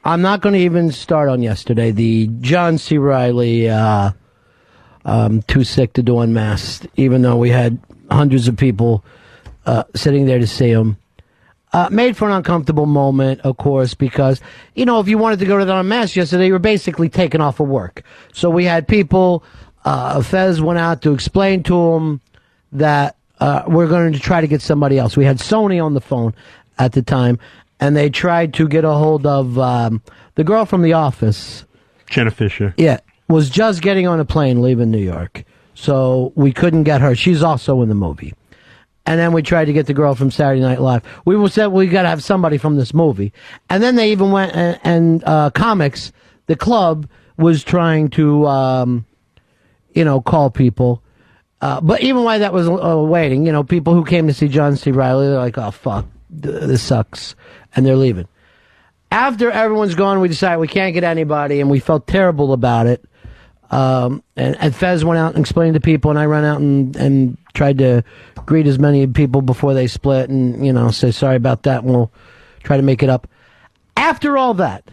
I'm not going to even start on yesterday. The John C. Reilly, too sick to do unmasked, even though we had hundreds of people sitting there to see him. Made for an uncomfortable moment, of course, because, you know, if you wanted to go to the unmasked yesterday, you were basically taken off of work. So we had people, Fez went out to explain to him that we're going to try to get somebody else. We had Sony on the phone at the time, and they tried to get a hold of the girl from The Office. Jenna Fisher. Yeah, was just getting on a plane leaving New York. So we couldn't get her. She's also in the movie. And then we tried to get the girl from Saturday Night Live. We said we got to have somebody from this movie. And then they even went and Comics, the club, was trying to, call people. But even while that was waiting, people who came to see John C. Reilly, they're like, oh, fuck, this sucks. And they're leaving. After everyone's gone, we decided we can't get anybody, and we felt terrible about it. And Fez went out and explained to people, and I ran out and tried to greet as many people before they split and, say sorry about that, and we'll try to make it up. After all that,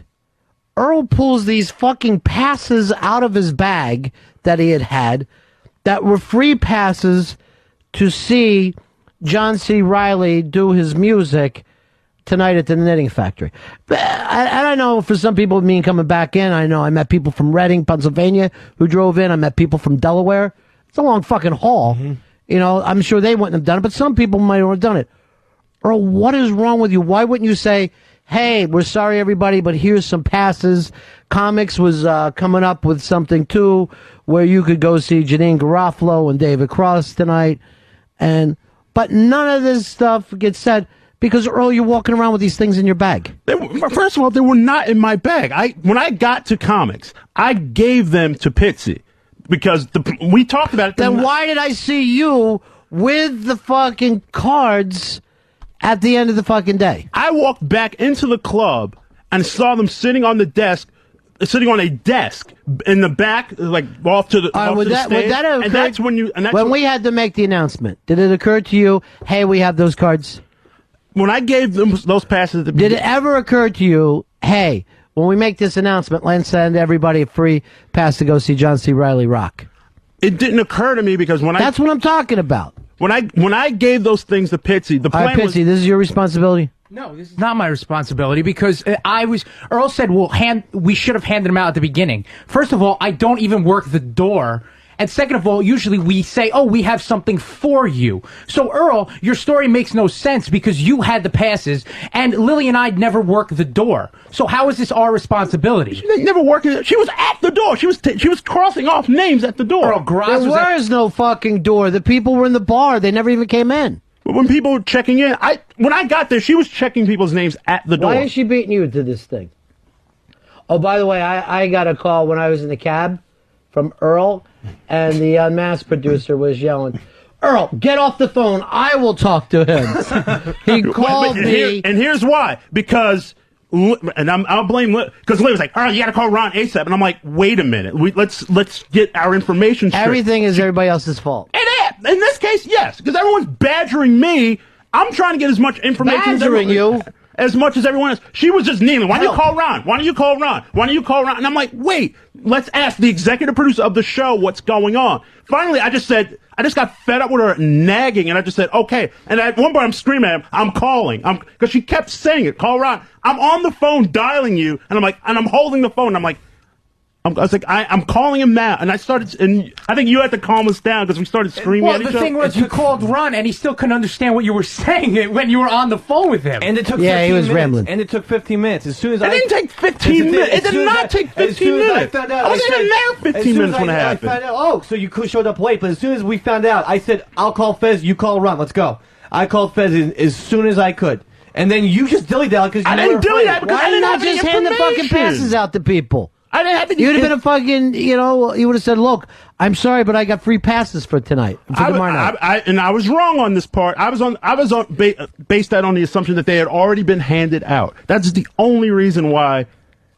Earl pulls these fucking passes out of his bag that he had that were free passes to see John C. Reilly do his music tonight at the Knitting Factory. I know for some people it mean coming back in. I know I met people from Reading, Pennsylvania who drove in. I met people from Delaware. It's a long fucking haul. Mm-hmm. I'm sure they wouldn't have done it, but some people might have done it. Earl, what is wrong with you? Why wouldn't you say, hey, we're sorry everybody, but here's some passes. Comics was coming up with something too where you could go see Janine Garofalo and David Cross tonight. But none of this stuff gets said. Because, Earl, you're walking around with these things in your bag. First of all, they were not in my bag. When I got to Comics, I gave them to Pitsy. Because we talked about it. Then why did I see you with the fucking cards at the end of the fucking day? I walked back into the club and saw them sitting on a desk in the back, like off to the stage. And that's when we had to make the announcement, did it occur to you, hey, we have those cards? When I gave them those passes... Did it ever occur to you, hey, when we make this announcement, let's send everybody a free pass to go see John C. Reilly rock? It didn't occur to me because That's what I'm talking about. When I gave those things to Pitsy, the plan was... Pitsy, this is your responsibility? No, this is not my responsibility because Earl said, we should have handed them out at the beginning. First of all, I don't even work the door. And second of all, usually we say, oh, we have something for you. So, Earl, your story makes no sense because you had the passes, and Lily and I never work the door. So how is this our responsibility? She never worked. She was at the door. She was crossing off names at the door. Earl, there was no fucking door. The people were in the bar. They never even came in. When people were checking in, when I got there, she was checking people's names at the door. Why is she beating you to this thing? Oh, by the way, I got a call when I was in the cab from Earl, and the unmasked producer was yelling, Earl, get off the phone. I will talk to him. He called me. And here's why. Because, and I'll blame Liv, because Liv was like, Earl, you got to call Ron ASAP. And I'm like, wait a minute. Let's get our information straight. Everything is everybody else's fault. And in this case, yes, because everyone's badgering me. I'm trying to get as much information as much as everyone else. She was just kneeling. Why don't you call Ron? Why don't you call Ron? Why don't you call Ron? And I'm like, wait, let's ask the executive producer of the show what's going on. Finally, I just got fed up with her nagging, and I just said, okay. And at one point, I'm screaming at him, I'm calling. Because she kept saying it, call Ron. I'm on the phone dialing you, and I'm holding the phone, and I was like, I'm calling him now, and I think you had to calm us down because we started screaming at each other. Well, the thing was, you called Ron, and he still couldn't understand what you were saying when you were on the phone with him. And it took 15 minutes. Rambling. And it took 15 minutes. As soon as it didn't take 15 minutes. It did not take 15 minutes. I wasn't even there 15 minutes when it happened. So you showed up late, but as soon as we found out, I said, I'll call Fez, you call Ron, let's go. I called Fez as soon as I could. And then you just dilly-dally because you I didn't dilly-dally because I didn't have any just hand the fucking passes out to people? I didn't have any. You'd have been a fucking, you would have said, look, I'm sorry, but I got free passes for tonight. Tomorrow night. And I was wrong on this part. I was based that on the assumption that they had already been handed out. That's the only reason why.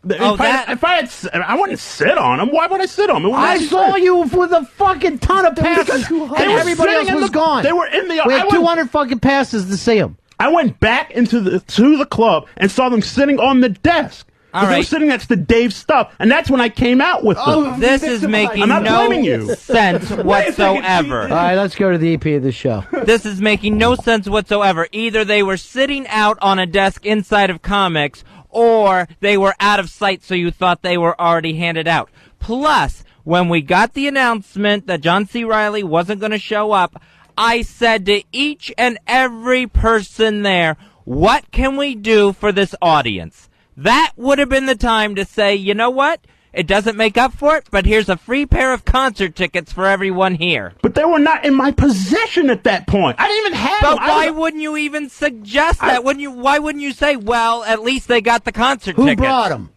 I wouldn't sit on them. Why would I sit on them? I saw you with a fucking ton of passes, and everybody else was gone. They were in the. We had 200 fucking passes to see them. I went back to the club and saw them sitting on the desk. All They were right. sitting next to Dave's stuff, and that's when I came out with them. This is making I'm not blaming no you. sense whatsoever. All right, let's go to the EP of the show. This is making no sense whatsoever. Either they were sitting out on a desk inside of comics, or they were out of sight, so you thought they were already handed out. Plus, when we got the announcement that John C. Reilly wasn't going to show up, I said to each and every person there, what can we do for this audience? That would have been the time to say, you know what? It doesn't make up for it, but here's a free pair of concert tickets for everyone here. But they were not in my possession at that point. I didn't even have them. But why wouldn't you even suggest that? Why wouldn't you say, well, at least they got the concert Who tickets? brought them?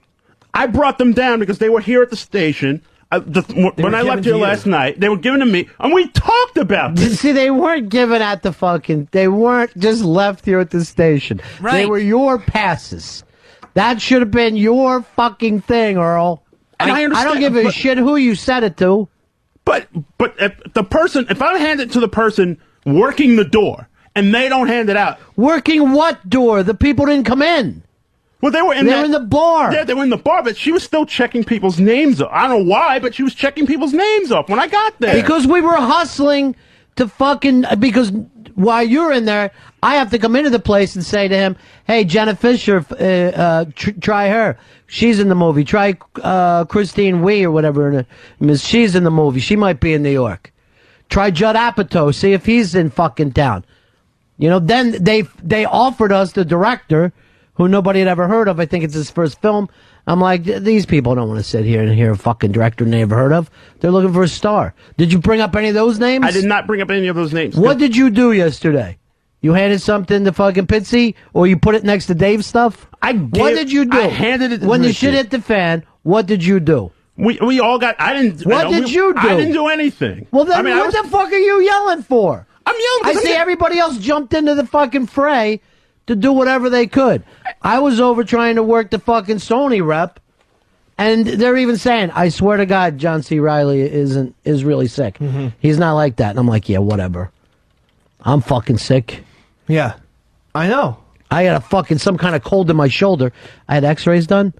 I brought them down because they were here at the station. When I left here last night, they were given to me, and we talked about this. See, they weren't given at the fucking. They weren't just left here at the station. Right. They were your passes. That should have been your fucking thing, Earl. And I understand, don't give a shit who you said it to. But if I hand it to the person working the door and they don't hand it out, Working what door? The people didn't come in. well, they were in They're in the bar. Yeah, they were in the bar, but she was still checking people's names off. I don't know why, but she was checking people's names off when I got there. Because we were hustling to fucking. Because while you're in there, I have to come into the place and say to him, "Hey, Jenna Fisher, try her. She's in the movie. Try Christine Wee or whatever her name is. She's in the movie. She might be in New York. Try Judd Apatow. See if he's in fucking town." You know. Then they offered us the director, who nobody had ever heard of. I think it's his first film. I'm like, these people don't want to sit here and hear a fucking director they never heard of. They're looking for a star. Did you bring up any of those names? I did not bring up any of those names. What did you do yesterday? You handed something to fucking Pitsy, or you put it next to Dave's stuff? What did you do? I handed it to when the Pitsy. shit hit the fan, what did you do? We all got. I didn't. What did you do? I didn't do anything. Well, then I mean, what the fuck are you yelling for? I'm yelling. I see everybody else jumped into the fucking fray to do whatever they could. I was over trying to work the fucking Sony rep, and they're even saying, I swear to God, John C. Reilly is really sick. Mm-hmm. He's not like that. And I'm like, yeah, whatever. I'm fucking sick. Yeah, I know. I had some kind of cold in my shoulder. I had x-rays done.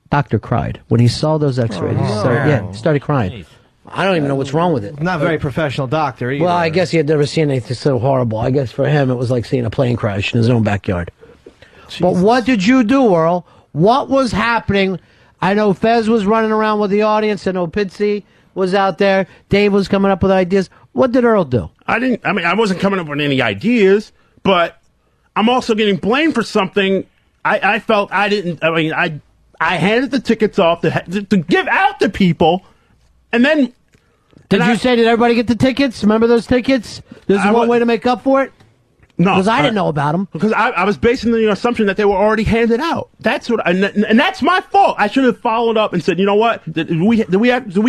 Doctor cried. When he saw those x-rays, he started crying. I don't even know what's wrong with it. Not a very professional doctor either. Well, I guess he had never seen anything so horrible. I guess for him, it was like seeing a plane crash in his own backyard. Jesus. But what did you do, Earl? What was happening? I know Fez was running around with the audience. I know Pitsy was out there. Dave was coming up with ideas. What did Earl do? I wasn't coming up with any ideas, but I'm also getting blamed for something I felt I didn't. I mean, I handed the tickets off to give out to people, and then. Did everybody get the tickets? Remember those tickets? There's one way to make up for it? No. Because I didn't know about them. Because I was basing the assumption that they were already handed out. That's what, and that's my fault. I should have followed up and said, you know what? Did we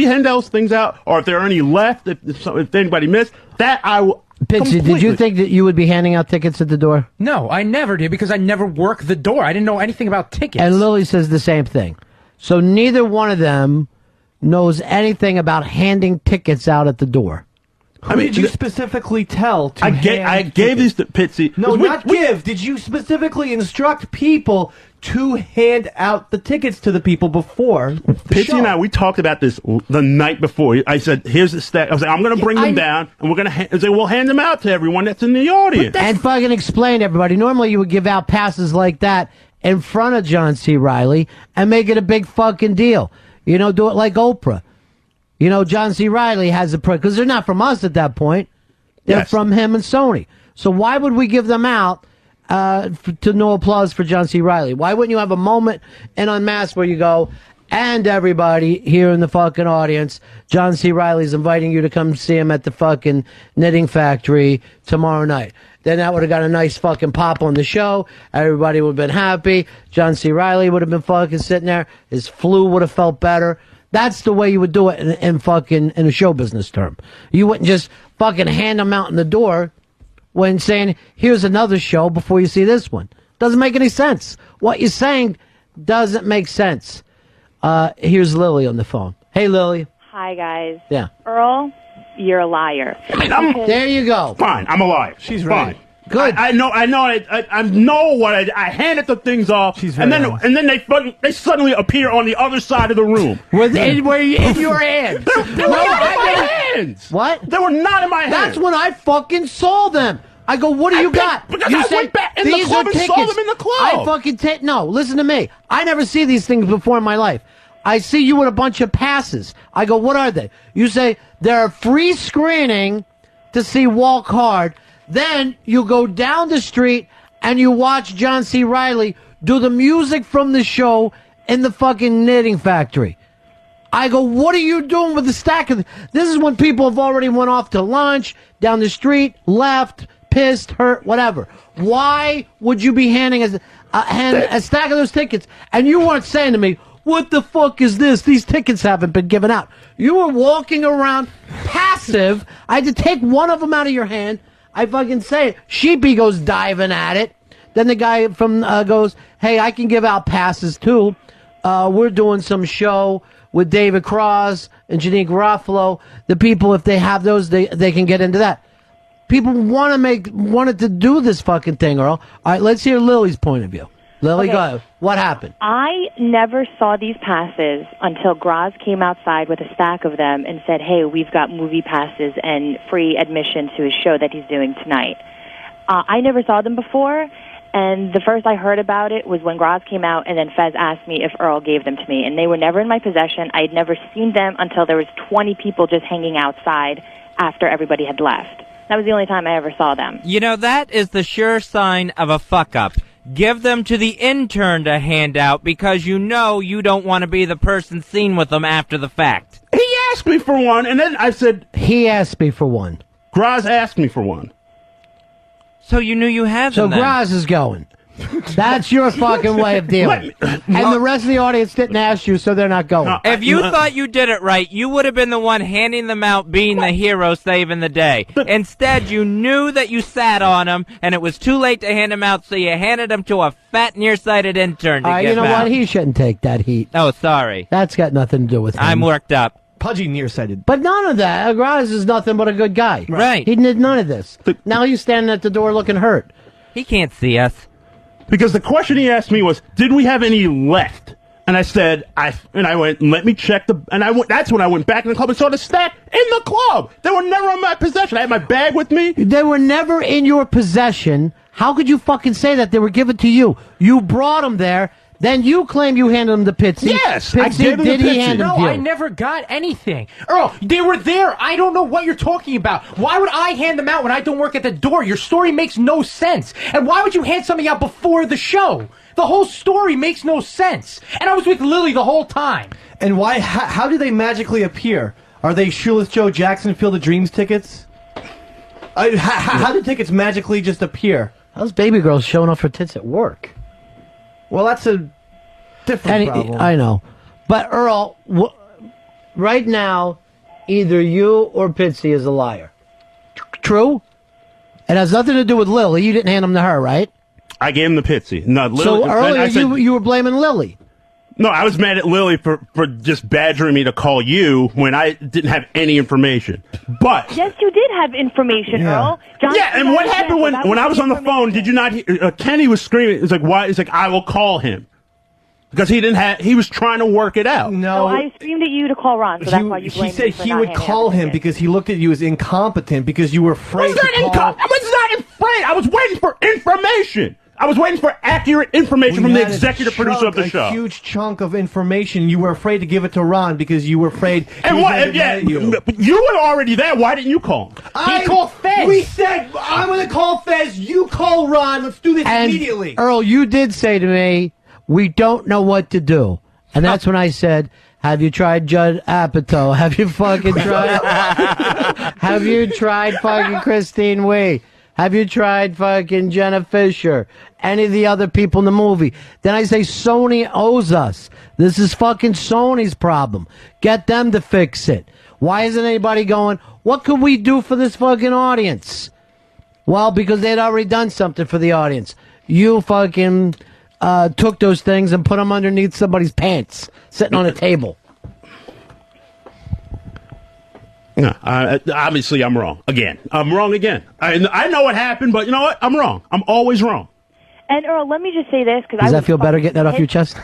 hand those things out? Or if there are any left, if anybody missed, that I will. Pitsy, did you think that you would be handing out tickets at the door? No, I never did because I never worked the door. I didn't know anything about tickets. And Lily says the same thing. So neither one of them knows anything about handing tickets out at the door. Who did you specifically tell to I hand gave these tickets? to Pitsy. No, not give. Did you specifically instruct people to hand out the tickets to the people before the Pitsy show? and I, we talked about this the night before. I said, here's the stack. I was like, I'm going to bring them down, and we'll hand them out to everyone that's in the audience. And fucking explain to everybody. Normally you would give out passes like that in front of John C. Reilly and make it a big fucking deal. You know, do it like Oprah. You know, John C. Reilly has a because they're not from us at that point. They're from him and Sony. So why would we give them out to no applause for John C. Reilly? Why wouldn't you have a moment in Unmasked where you go, and everybody here in the fucking audience, John C. Reilly's inviting you to come see him at the fucking knitting factory tomorrow night. Then that would have got a nice fucking pop on the show. Everybody would have been happy. John C. Reilly would have been fucking sitting there. His flu would have felt better. That's the way you would do it in a show business term. You wouldn't just fucking hand them out in the door when saying, here's another show before you see this one. Doesn't make any sense. What you're saying doesn't make sense. Here's Lily on the phone. Hey, Lily. Hi, guys. Yeah. Earl, you're a liar. I mean, there you go. Fine, I'm a liar. She's fine. right. Good. I know what I handed the things off, and then they suddenly appear on the other side of the room. In your hands. They were not in my hands. What? They were not in my hands. That's when I fucking saw them. I go, what do you got? Because you I went back in the club and saw them in the club. I fucking no, listen to me. I never see these things before in my life. I see you with a bunch of passes. I go, what are they? You say, they're a free screening to see Walk Hard. Then you go down the street and you watch John C. Reilly do the music from the show in the fucking knitting factory. I go, what are you doing with the stack of... This is when people have already went off to lunch, down the street, left, pissed, hurt, whatever. Why would you be handing a stack of those tickets? And you weren't saying to me, what the fuck is this? These tickets haven't been given out. You were walking around passive. I had to take one of them out of your hand. I fucking say it. Sheepy goes diving at it. Then the guy from goes, hey, I can give out passes too. We're doing some show with David Cross and Janine Garofalo. The people, if they have those, they can get into that. People wanted to do this fucking thing, Earl. All right, let's hear Lily's point of view. Lily, go ahead. What happened? I never saw these passes until Graz came outside with a stack of them and said, hey, we've got movie passes and free admission to his show that he's doing tonight. I never saw them before, and the first I heard about it was when Graz came out, and then Fez asked me if Earl gave them to me, and they were never in my possession. I had never seen them until there was 20 people just hanging outside after everybody had left. That was the only time I ever saw them. You know, that is the sure sign of a fuck-up. Give them to the intern to hand out because you know you don't want to be the person seen with them after the fact. He asked me for one, and then I said... He asked me for one. Graz asked me for one. So you knew you had them So Graz is going. That's your fucking way of dealing. And the rest of the audience didn't ask you, so they're not going. If you thought you did it right, you would have been the one handing them out, being the hero, saving the day. Instead, you knew that you sat on them, and it was too late to hand them out, so you handed them to a fat, nearsighted intern to give you know out. what? He shouldn't take that heat. Oh, sorry. That's got nothing to do with him. I'm worked up. Pudgy nearsighted. But none of that. Graz is nothing but a good guy. Right. He did none of this. Now he's standing at the door looking hurt. He can't see us. Because the question he asked me was, did we have any left? And I said, I went, let me check that's when I went back in the club and saw the stack in the club. They were never in my possession. I had my bag with me. They were never in your possession. How could you fucking say that? They were given to you. You brought them there. Then you claim you handed them to Pitsy. Yes, Pitsy, I gave them did to he Pitsy. hand them No, to you? I never got anything. Earl, they were there. I don't know what you're talking about. Why would I hand them out when I don't work at the door? Your story makes no sense. And why would you hand something out before the show? The whole story makes no sense. And I was with Lily the whole time. And why? How do they magically appear? Are they Shoeless Joe Jackson Field of Dreams tickets? How do tickets magically just appear? Those baby girls showing off her tits at work. Well, that's a different problem. I know. But Earl, right now, either you or Pitsy is a liar. True? It has nothing to do with Lily. You didn't hand them to her, right? I gave him the Pitsy. No, Lily, So earlier I said, you were blaming Lily. No, I was mad at Lily for just badgering me to call you when I didn't have any information. But Yes, you did have information, Earl. John and what happened when I was on the phone? Did you not hear? Kenny was screaming. It's like, why? It's like, I will call him. Because he was trying to work it out. No, I screamed at you to call Ron, so that's why you blamed He said me for he not would handing call out the him ticket. because he looked at you as incompetent because you were afraid to call. I was not afraid. I was waiting for information. I was waiting for accurate information from the executive producer of the show. A huge chunk of information. You were afraid to give it to Ron because you were afraid. And what? Yeah, you were already there. Why didn't you call him? He called Fez. We said, I'm going to call Fez. You call Ron. Let's do this And immediately. Earl, you did say to me, we don't know what to do. And that's when I said, have you tried Judd Apatow? Have you fucking tried? Have you tried fucking Christine Wee? Have you tried fucking Jenna Fisher? Any of the other people in the movie? Then I say Sony owes us. This is fucking Sony's problem. Get them to fix it. Why isn't anybody going, what could we do for this fucking audience? Well, because they'd already done something for the audience. You fucking took those things and put them underneath somebody's pants, sitting on a table. No, obviously I'm wrong again. I'm wrong again. I know what happened, but you know what? I'm wrong. I'm always wrong. And Earl, let me just say this because Does that feel better getting that off your chest?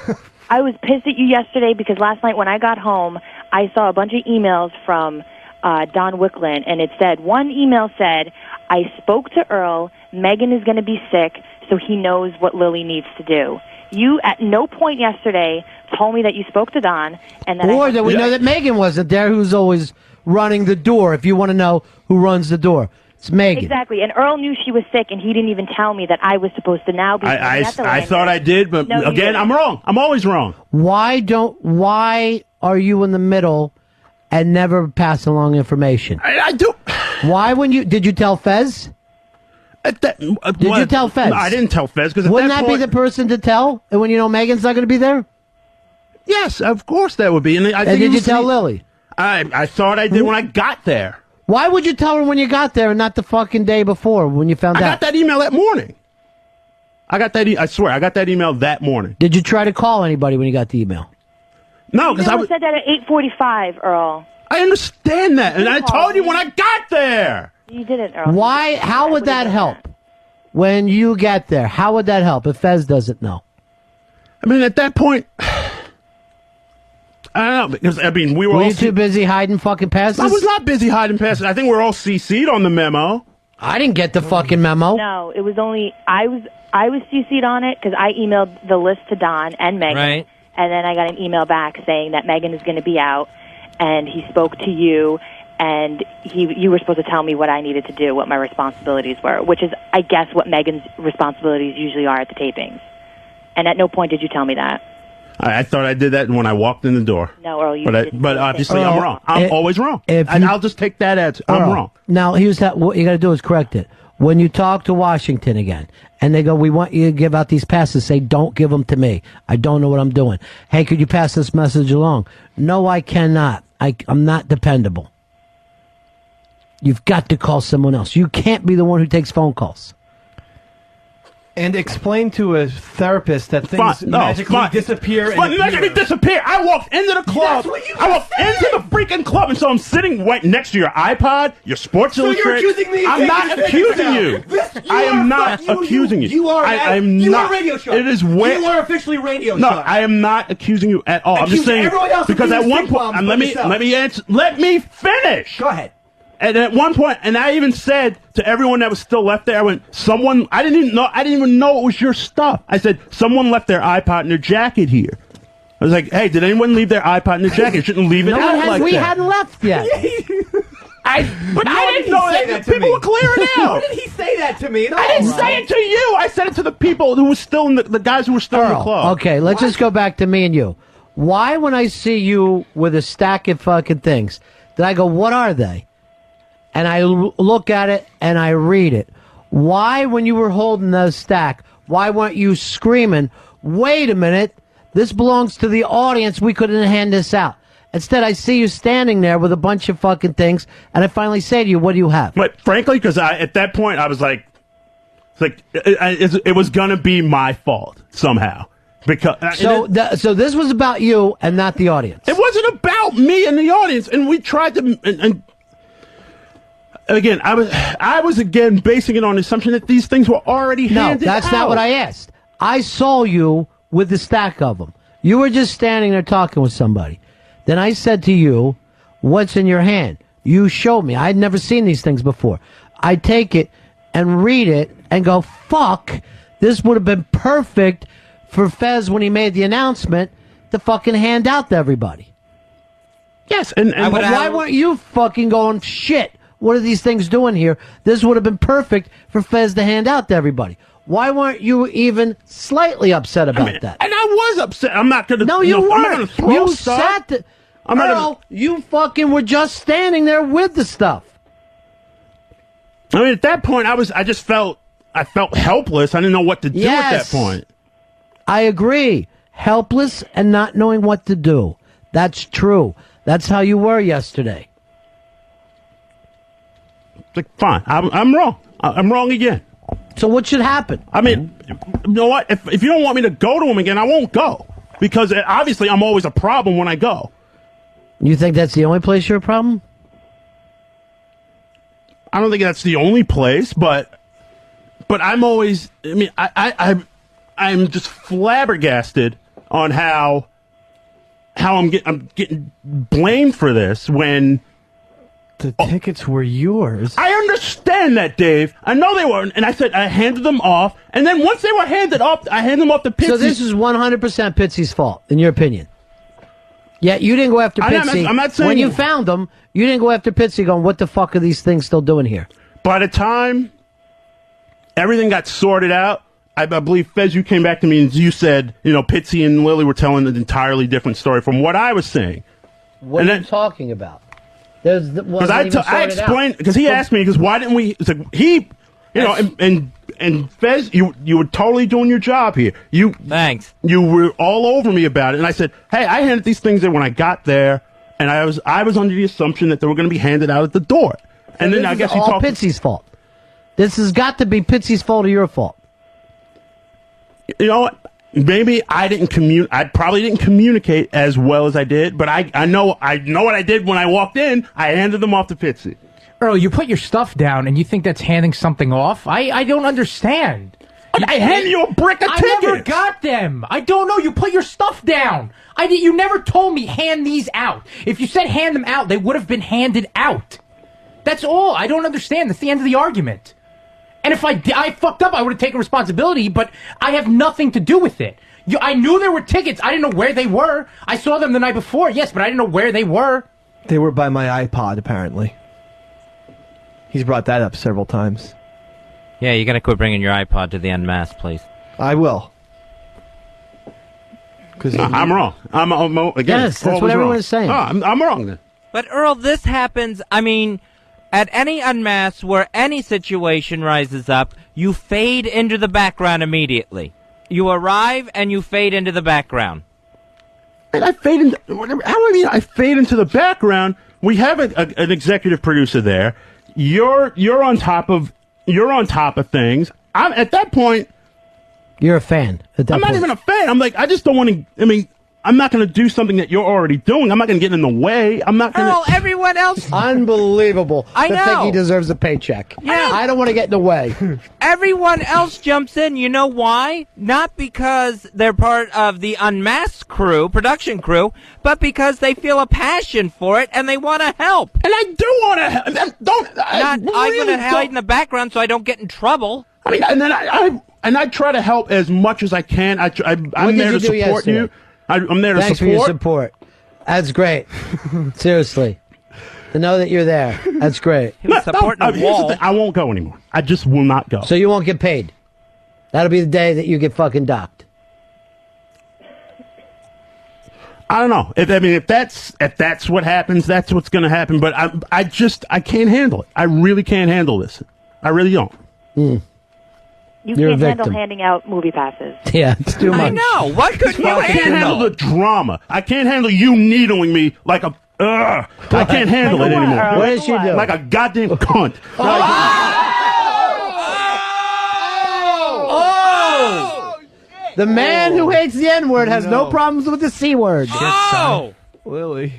I was pissed at you yesterday because last night when I got home, I saw a bunch of emails from Don Wicklund, and it said, one email said, I spoke to Earl, Megan is going to be sick, so he knows what Lily needs to do. You at no point yesterday told me that you spoke to Don, and that or that we know that Megan wasn't there, who's always running the door, if you want to know who runs the door. It's Megan. Exactly, and Earl knew she was sick, and he didn't even tell me that I was supposed to now be I thought I did, but no, again, I'm wrong. I'm always wrong. Why are you in the middle and never pass along information? I do. Why did you tell Fez? Did you tell Fez? No, I didn't tell Fez because wouldn't that be the person to tell? And when you know Megan's not going to be there? Yes, of course that would be. And did you tell Lily? I thought I did when I got there. Why would you tell her when you got there and not the fucking day before when you found out? I got that email that morning. I swear, I got that email that morning. Did you try to call anybody when you got the email? No, because I said that at 8:45, Earl. I understand that, and I told you when I got there. You didn't, Earl. Why? How would that help? When you get there, how would that help if Fez doesn't know? I mean, at that point, I don't know, because, I mean, we were Were all... you too busy hiding fucking passes? I was not busy hiding passes. I think we're all CC'd on the memo. I didn't get the fucking memo. No, it was only... I was CC'd on it because I emailed the list to Don and Megan. Right. And then I got an email back saying that Megan is going to be out, and he spoke to you, and you were supposed to tell me what I needed to do, what my responsibilities were, which is, I guess, what Megan's responsibilities usually are at the tapings. And at no point did you tell me that. I thought I did that when I walked in the door. No, Earl, you But, didn't. but obviously I'm wrong. I'm always wrong. if And you- I'll just take that as I'm wrong. Now, here's what you got to do is correct it. When you talk to Washington again, and they go, we want you to give out these passes, say, don't give them to me. I don't know what I'm doing. Hey, could you pass this message along? No, I cannot. I'm not dependable. You've got to call someone else. You can't be the one who takes phone calls. And explain to a therapist that things magically disappear. Magically disappear. I walked into the club. That's what you I walked just into the freaking club, and so I'm sitting right next to your iPod, your Sports Illustrated. You're accusing me of I'm not taking accusing you. I am not accusing you. You are. I'm you not. are radio show. It is way. You are officially radio No, show. I am not accusing you at all. I'm just Accusing saying everyone else of because being at one stick point, bombs but yourself. let me finish. Go ahead. And at one point, and I even said to everyone that was still left there, I went, I didn't even know it was your stuff. I said, someone left their iPod in their jacket here. I was like, hey, did anyone leave their iPod in their jacket? You shouldn't leave it out like we that. hadn't left yet. I didn't know that. People were clearing out. When did he say that to me? I didn't say it to you. I said it to the people who were still in the guys who were still in the club. Okay, let's just go back to me and you. Why, when I see you with a stack of fucking things, did I go, what are they? And I look at it and I read it. Why, when you were holding those stack, why weren't you screaming, wait a minute, this belongs to the audience, we couldn't hand this out. Instead, I see you standing there with a bunch of fucking things, and I finally say to you, what do you have? But frankly, because at that point, I was like, it was going to be my fault somehow. Because So this was about you and not the audience. It wasn't about me and the audience, and we tried to. And again, I was again basing it on the assumption that these things were already handed out. No, that's not what I asked. I saw you with the stack of them. You were just standing there talking with somebody. Then I said to you, what's in your hand? You showed me. I'd never seen these things before. I take it and read it and go, fuck, this would have been perfect for Fez when he made the announcement to fucking hand out to everybody. Yes, and why weren't you fucking going, shit, what are these things doing here? This would have been perfect for Fez to hand out to everybody. Why weren't you even slightly upset about that? And I was upset. I'm not going to. No, you I'm not weren't. gonna throw You stuff. sat there. I'm not Earl, you fucking were just standing there with the stuff. I mean, at that point, I felt helpless. I didn't know what to do at that point. I agree. Helpless and not knowing what to do. That's true. That's how you were yesterday. Like, fine. I'm wrong. I'm wrong again. So what should happen? I mean, you know what? If you don't want me to go to him again, I won't go. Because obviously I'm always a problem when I go. You think that's the only place you're a problem? I don't think that's the only place, but I'm always. I mean, I'm just flabbergasted on how I'm getting blamed for this when the tickets were yours. I understand that, Dave. I know they weren't, and I said I handed them off, and then once they were handed off, I handed them off to Pitsy. So this is 100% Pitsy's fault, in your opinion. Yeah, you didn't go after Pitsy. I'm not saying when you found them, you didn't go after Pitsy going, what the fuck are these things still doing here? By the time everything got sorted out, I believe, Fez, you came back to me and you said, Pitsy and Lily were telling an entirely different story from what I was saying. What are you talking about? Because I explained, because he asked me, because why didn't we, it's like, and Fez, you were totally doing your job here. Thanks. You were all over me about it, and I said, hey, I handed these things in when I got there, and I was under the assumption that they were going to be handed out at the door. And then I guess it's all Pitsy's fault. This has got to be Pitsy's fault or your fault. You know what? Maybe I probably didn't communicate as well as I did, but I know what I did when I walked in. I handed them off to Pitsy. Earl, you put your stuff down and you think that's handing something off? I don't understand. I handed you a brick of tickets. I never got them. I don't know. You put your stuff down. You never told me hand these out. If you said hand them out, they would have been handed out. That's all. I don't understand. That's the end of the argument. And if I fucked up, I would have taken responsibility, but I have nothing to do with it. I knew there were tickets. I didn't know where they were. I saw them the night before, yes, but I didn't know where they were. They were by my iPod, apparently. He's brought that up several times. Yeah, you gotta quit bringing your iPod to the Unmasked, please. I will. Because I'm wrong. I'm again. Yes, that's what everyone is saying. Oh, I'm wrong then. But Earl, this happens, at any Unmasked where any situation rises up, you fade into the background immediately. You arrive and you fade into the background. I fade into I fade into the background. We have an executive producer there. You're on top of things. I'm at that point. You're a fan. I'm not even a fan. I'm like, I just don't want to. I'm not going to do something that you're already doing. I'm not going to get in the way. I'm not going to. Earl, everyone else. Unbelievable. I know. think he deserves a paycheck. Yeah. I don't want to get in the way. Everyone else jumps in. You know why? Not because they're part of the Unmasked production crew, but because they feel a passion for it and they want to help. And I do want to help. I'm going to hide in the background so I don't get in trouble. And then I try to help as much as I can. I'm there to support you. I'm there to Thanks support. for your support. That's great. Seriously. To know that you're there. That's great. He was supporting the wall. Here's the thing. I won't go anymore. I just will not go. So you won't get paid. That'll be the day that you get fucking docked. I don't know. If that's what happens, that's what's going to happen. But I can't handle it. I really can't handle this. I really don't. You can't handle handing out movie passes. Yeah, it's too much. I know. What could you I can't handle the drama. I can't handle you needling me like a. I can't handle it anymore. What did she do? Like a goddamn cunt. The man who hates the N-word has no problems with the C-word. Lily.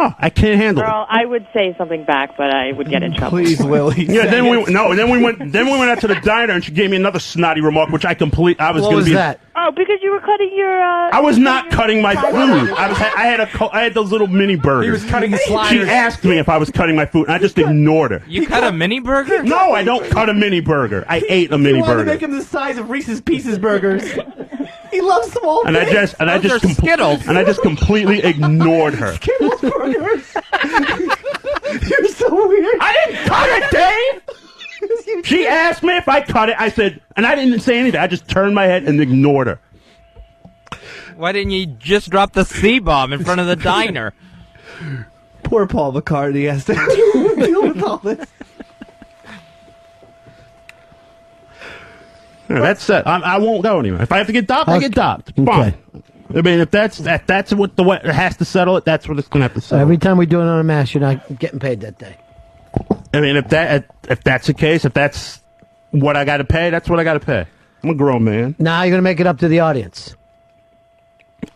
Oh, I can't handle Earl, I would say something back, but I would get in trouble. Please, Lily. Yeah, then we went out to the diner and she gave me another snotty remark, which I was What going to was be. that? Oh, because you were cutting your. I was not cutting my food. I had those little mini burgers. He was cutting his She sliders. asked me if I was cutting my food, and I just ignored her. You cut a mini burger? No, I don't cut a mini burger. I ate a mini You wanted to burger. make him the size of Reese's Pieces burgers. He loves small And I things. Those are Skittles. and I just completely ignored her. Skittles burgers. You're so weird. I didn't cut it, Dave. She asked me if I cut it. I said, and I didn't say anything. I just turned my head and ignored her. Why didn't you just drop the C-bomb in front of the diner? Poor Paul McCartney has to deal with all this. Yeah, that's it. I won't go anywhere. If I have to get docked, I get docked. Fine. Okay. I mean, if that's what the way it has to settle it, that's what it's going to have to settle. Every time we do it on a mass, you're not getting paid that day. I mean, if that's the case, if that's what I got to pay, that's what I got to pay. I'm a grown man. Now you're going to make it up to the audience.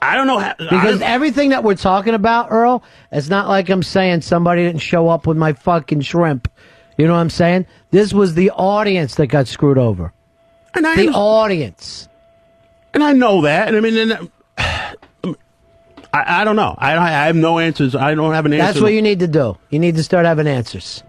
I don't know how. Because everything that we're talking about, Earl, it's not like I'm saying somebody didn't show up with my fucking shrimp You know what I'm saying? This was the audience that got screwed over. And the audience. And I know that. And I mean, I don't know. I have no answers. I don't have an answer. That's what you need to do. You need to start having answers.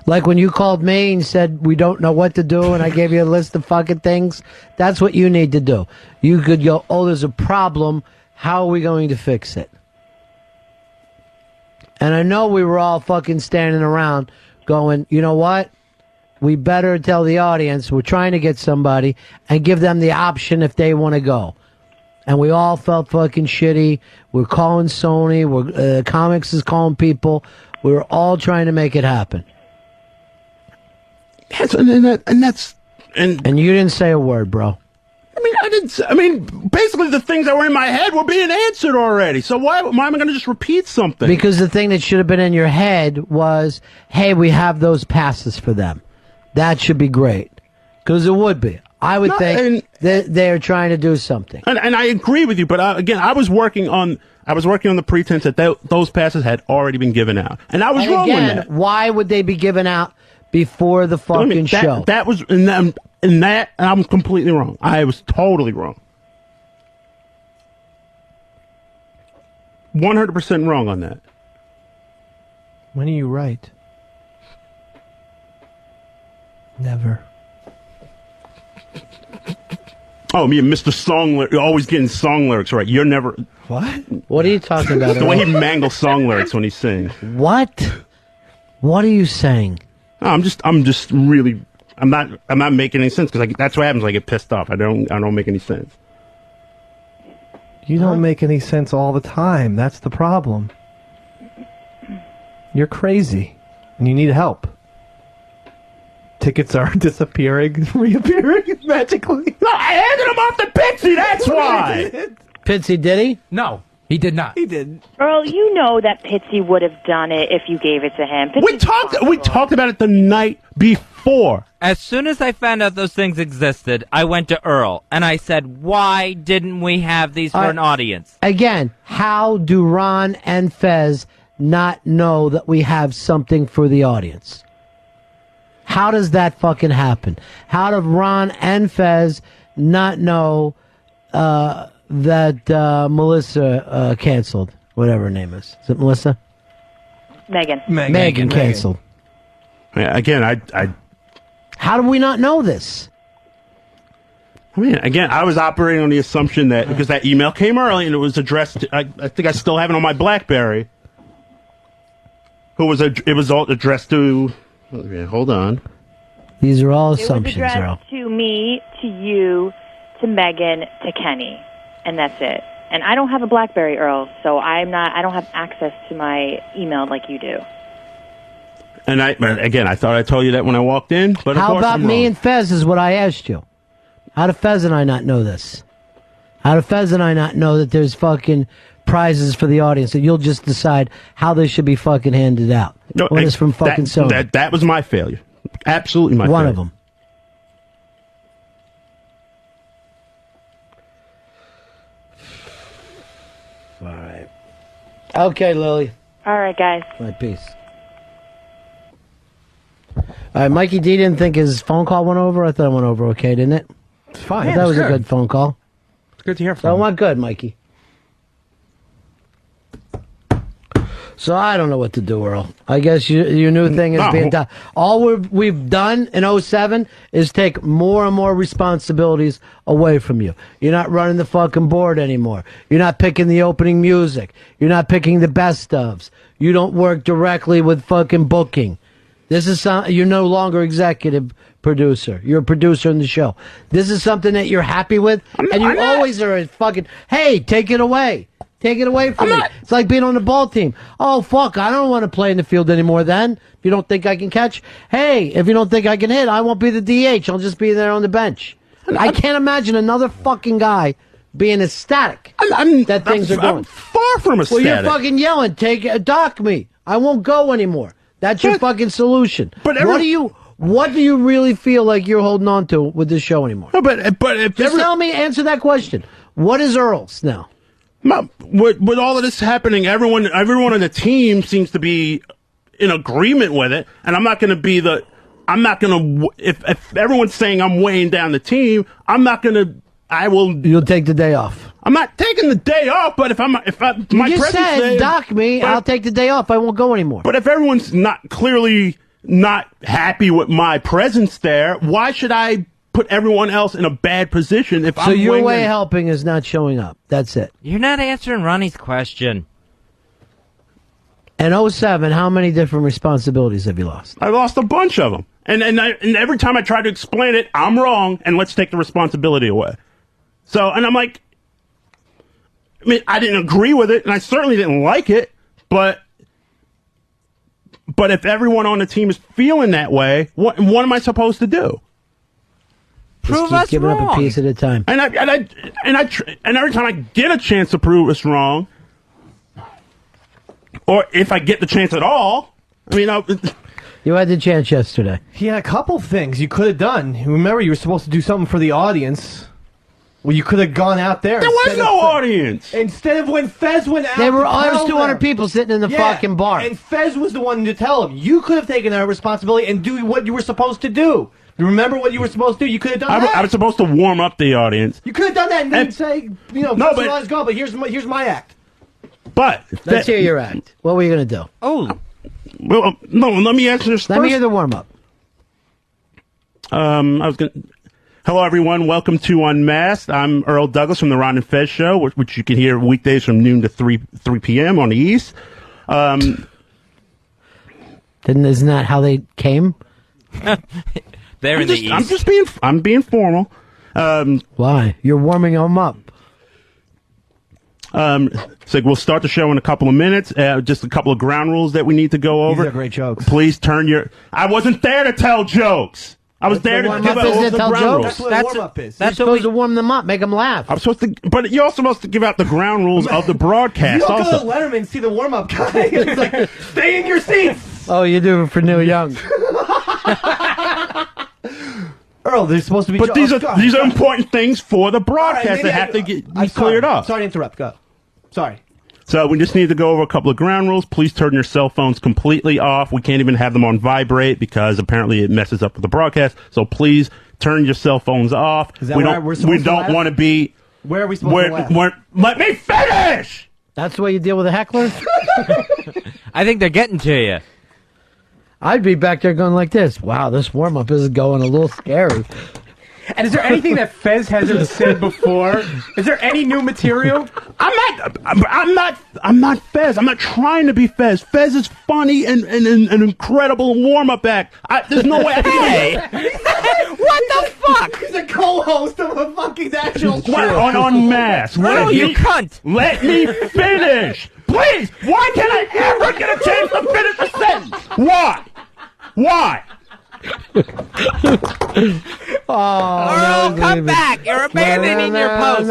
Like when you called me and said we don't know what to do, and I gave you a list of fucking things. That's what you need to do. You could go, oh, there's a problem. How are we going to fix it? And I know we were all fucking standing around going, you know what? We better tell the audience we're trying to get somebody and give them the option if they want to go. And we all felt fucking shitty. We're calling Sony. Comics is calling people. We were all trying to make it happen. Yes, and you didn't say a word, bro. I mean, basically the things that were in my head were being answered already. So why am I going to just repeat something? Because the thing that should have been in your head was, hey, we have those passes for them. That should be great. Because it would be. I would think that they're trying to do something. And I agree with you, but again, I was working on the pretense that those passes had already been given out. And I was wrong with that. Why would they be given out before the fucking show? That was in that, and I'm completely wrong. I was totally wrong. 100% wrong on that. When are you right? Never. Oh, me and Mr. Song Lyrics, you're always getting song lyrics right. You're never... What? What are you talking about? The way he mangles song lyrics when he sings. What? What are you saying? No, I'm not making any sense because that's what happens when I get pissed off. I don't make any sense. You don't make any sense all the time. That's the problem. You're crazy, and you need help. Tickets are disappearing, reappearing magically. No, I handed him off to Pitsy. That's why. Pitsy, did he? No, he did not. He didn't. Earl, you know that Pitsy would have done it if you gave it to him. We talked about it the night before. As soon as I found out those things existed, I went to Earl and I said, why didn't we have these for an audience? Again, how do Ron and Fez not know that we have something for the audience? How does that fucking happen? How do Ron and Fez not know that Melissa canceled? Whatever her name is. Is it Melissa? Megan canceled. Yeah, again, I How do we not know this? I mean, again, I was operating on the assumption that because that email came early and it was addressed, I think I still have it on my BlackBerry. It was all addressed to. Okay, hold on. These are all It was assumptions, Earl. addressed to me, to you, to Megan, to Kenny, and that's it. And I don't have a BlackBerry, Earl, so I don't have access to my email like you do. And I thought I told you that when I walked in, but of How course about I'm me wrong. and Fez is what I asked you. How do Fez and I not know this? How do Fez and I not know that there's fucking prizes for the audience that you'll just decide how they should be fucking handed out? No, when it's from fucking Sony. That was my failure. Absolutely my failure. One of them. All right. Okay, Lily. All right, guys. My peace. All right, Mikey D didn't think his phone call went over. I thought it went over okay, didn't it? It's fine. I thought it was a good phone call. It's good to hear So from it him. went good, Mikey. So I don't know what to do, Earl. I guess your new thing is being done. All we've done in 07 is take more and more responsibilities away from you. You're not running the fucking board anymore. You're not picking the opening music. You're not picking the best ofs. You don't work directly with fucking booking. You're no longer executive producer. You're a producer in the show. This is something that you're happy with, and you always are a fucking, hey, take it away. Take it away from me. It's like being on the ball team. Oh, fuck, I don't want to play in the field anymore then. If you don't think I can catch, hey, if you don't think I can hit, I won't be the DH. I'll just be there on the bench. I can't imagine another fucking guy being ecstatic that things are going. I'm far from ecstatic. Well, you're fucking yelling, dock me. I won't go anymore. That's your fucking solution. But what do you really feel like you're holding on to with this show anymore? No, but if Just tell me, answer that question. What is Earl's now? With all of this happening, everyone on the team seems to be in agreement with it, and I'm not going to be if everyone's saying I'm weighing down the team, I'm not going to. You'll take the day off. I'm not taking the day off, but if my just said dock me, I'll take the day off. I won't go anymore. But if everyone's clearly not happy with my presence there, why should I put everyone else in a bad position if So your way of helping is not showing up. That's it. You're not answering Ronnie's question. In 07, how many different responsibilities have you lost? I lost a bunch of them. And every time I try to explain it, I'm wrong, and let's take the responsibility away. So, and I'm like, I mean, I didn't agree with it, and I certainly didn't like it, but if everyone on the team is feeling that way, what am I supposed to do? Prove us giving wrong. up a piece at a time. And every time I get a chance to prove us wrong, or if I get the chance at all, I mean, you had the chance yesterday. He had a couple things you could have done. Remember, you were supposed to do something for the audience. Well, you could have gone out there. There was no audience. Instead of when Fez went out, There was always 200 people sitting in the fucking bar. And Fez was the one to tell him. You could have taken that responsibility and do what you were supposed to do. Remember what you were supposed to do? You could have done that. I was supposed to warm up the audience. You could have done that and then say, no, let's go. But here's my act. But let's hear your act. What were you going to do? Oh, well, no. Let me answer this. Let me hear the warm up. I was going. Hello, everyone. Welcome to Unmasked. I'm Earl Douglas from the Ron Fez Show, which you can hear weekdays from noon to 3 p.m. on the East. Isn't that how they came? They're in the East. I'm being formal. Why? You're warming them up. So we'll start the show in a couple of minutes. Just a couple of ground rules that we need to go over. These are great jokes. Please turn your. I wasn't there to tell jokes. I was there to give out the ground rules. That's what a warm-up is. You're supposed to warm them up, make them laugh. I'm supposed to, but you're also supposed to give out the ground rules of the broadcast. You don't also, go to Letterman and see the warm-up guy. It's like, stay in your seats. Oh, you do it for Neil Young. Earl, they're supposed to be. But these are important things for the broadcast that have to be cleared up. Sorry to interrupt. Go. Sorry. So we just need to go over a couple of ground rules. Please turn your cell phones completely off. We can't even have them on vibrate because apparently it messes up with the broadcast. So please turn your cell phones off. Is that where we're supposed we to don't laugh? want to be. Where are we supposed to laugh? Let me finish! That's the way you deal with a heckler? I think they're getting to you. I'd be back there going like this. Wow, this warm-up is going a little scary. And is there anything that Fez hasn't said before? Is there any new material? I'm not Fez. I'm not trying to be Fez. Fez is funny and an incredible warm-up act. There's no way I can What the fuck? He's a co-host of a fucking actual show. on Unmasked. No, you cunt. Let me finish. Please. Why can't I ever get a chance to finish a sentence? Why? Earl, come back. You're abandoning your post.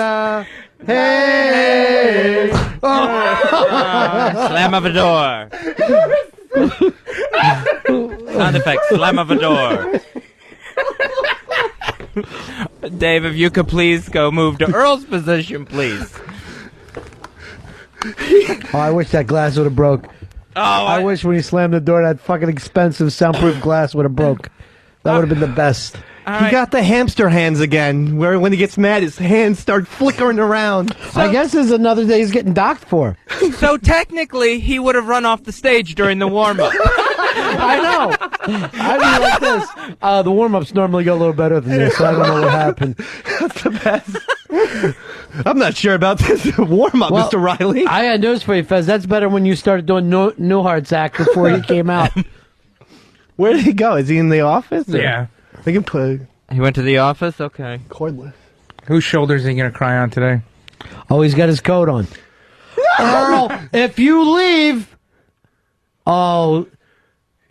Hey! Slam of a door. Sound effect. Slam of a door. Dave, if you could please go move to Earl's position, please. Oh, I wish that glass would have broke. Oh, I wish when he slammed the door, that fucking expensive soundproof glass would have broke. That would have been the best. He got the hamster hands again, where when he gets mad, his hands start flickering around. I guess there's another day he's getting docked for. So technically, he would have run off the stage during the warm-up. I know. I mean, like this. The warm-ups normally go a little better than this, so I don't know what happened. That's the best. I'm not sure about this warm-up, Well, Mr. Riley. I had news for you, Fez. That's better when you started doing Newhart's act before he came out. Where did he go? Is he in the office? Or? Yeah. They can play He went to the office? Okay. cordless. Whose shoulders are you going to cry on today? Oh, he's got his coat on. Earl, if you leave... Oh...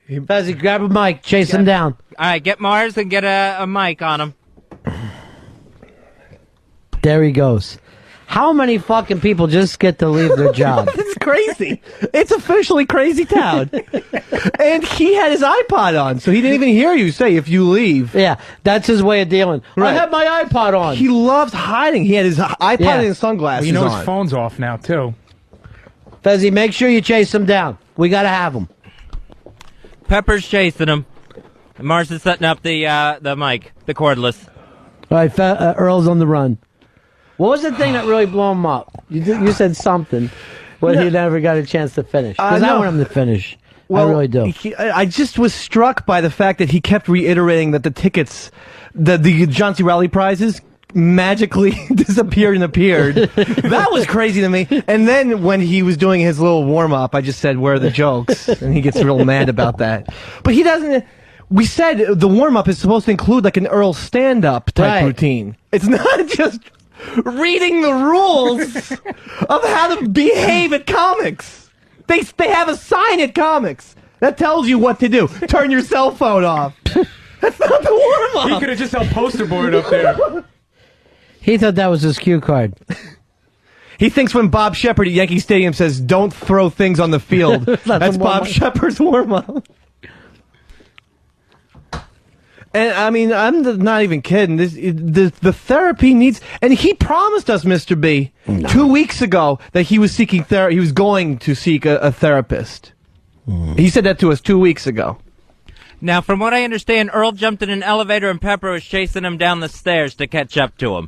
Fezzy, grab a mic. Chase him down. All right, get Mars and get a mic on him. There he goes. How many fucking people just get to leave their job? It's crazy. It's officially crazy town. And he had his iPod on, so he didn't even hear you say if you leave. Yeah, that's his way of dealing. Right. I have my iPod on. He loves hiding. He had his iPod Yeah. and his sunglasses You know on. his phone's off now, too. Fezzi, make sure you chase him down. We got to have him. Pepper's chasing him. And Mars is setting up the mic, the cordless. All right, Earl's on the run. What was the thing that really blew him up? You said something, but he never got a chance to finish. Because I no. want him to finish. Well, I really do. I just was struck by the fact that he kept reiterating that the tickets, the John C. Reilly prizes, magically disappeared and appeared. That was crazy to me. And then when he was doing his little warm-up, I just said, where are the jokes? And he gets real mad about that. But he doesn't... We said the warm-up is supposed to include like an Earl stand-up type routine. It's not just reading the rules of how to behave at comics. They have a sign at comics that tells you what to do. Turn your cell phone off. That's not the warm-up. He could have just held poster board up there. He thought that was his cue card. He thinks when Bob Shepard at Yankee Stadium says, don't throw things on the field, that's Bob Shepard's warm-up. And I mean, I'm not even kidding. The therapy needs, and he promised us, Mr. B, 2 weeks ago that he was seeking therapy. He was going to seek a therapist. He said that to us 2 weeks ago. Now, from what I understand, Earl jumped in an elevator and Pepper was chasing him down the stairs to catch up to him.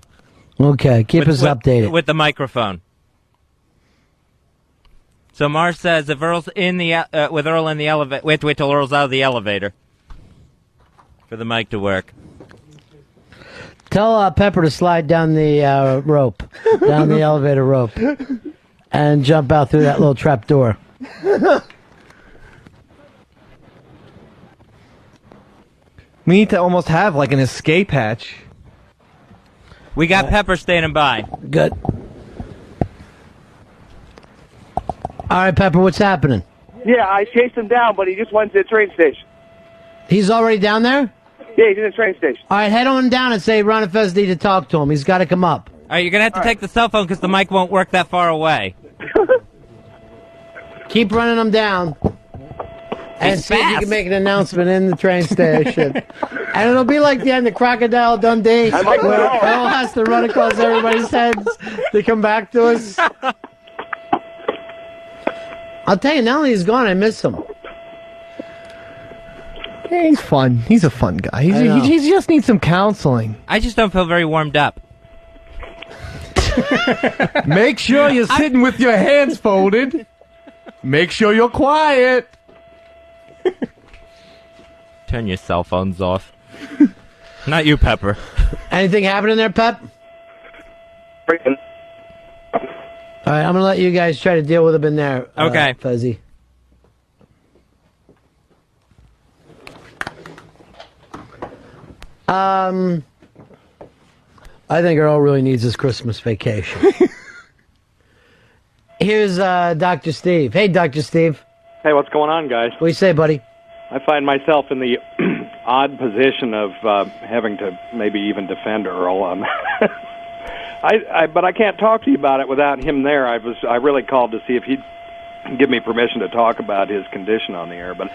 Okay, keep us updated. With the microphone. So Mars says if Earl's in the with Earl in the elevator, we have to wait till Earl's out of the elevator for the mic to work. Tell Pepper to slide down the rope, down the elevator rope, and jump out through that little trap door. We need to almost have like an escape hatch. We got Pepper standing by. Good. All right, Pepper, what's happening? Yeah, I chased him down, but he just went to the train station. He's already down there? Yeah, he's in the train station. All right, head on down and say Ron Fez need to talk to him. He's got to come up. All right, you're going to have to take the cell phone because the mic won't work that far away. Keep running him down. And see if you can make an announcement in the train station. And it'll be like the end of Crocodile Dundee, where Earl has to run across everybody's heads to come back to us. I'll tell you, now that he's gone, I miss him. Yeah, he's fun. He's a fun guy. He just needs some counseling. I just don't feel very warmed up. Make sure you're sitting with your hands folded. Make sure you're quiet. Turn your cell phones off. Not you, Pepper. Anything happening there, Pep? All right, I'm going to let you guys try to deal with him in there. Okay. Fuzzy. I think Earl really needs his Christmas vacation. Here's Dr. Steve. Hey, Dr. Steve. Hey, what's going on, guys? What do you say, buddy? I find myself in the odd position of having to maybe even defend Earl. But I can't talk to you about it without him there. I really called to see if he'd give me permission to talk about his condition on the air. But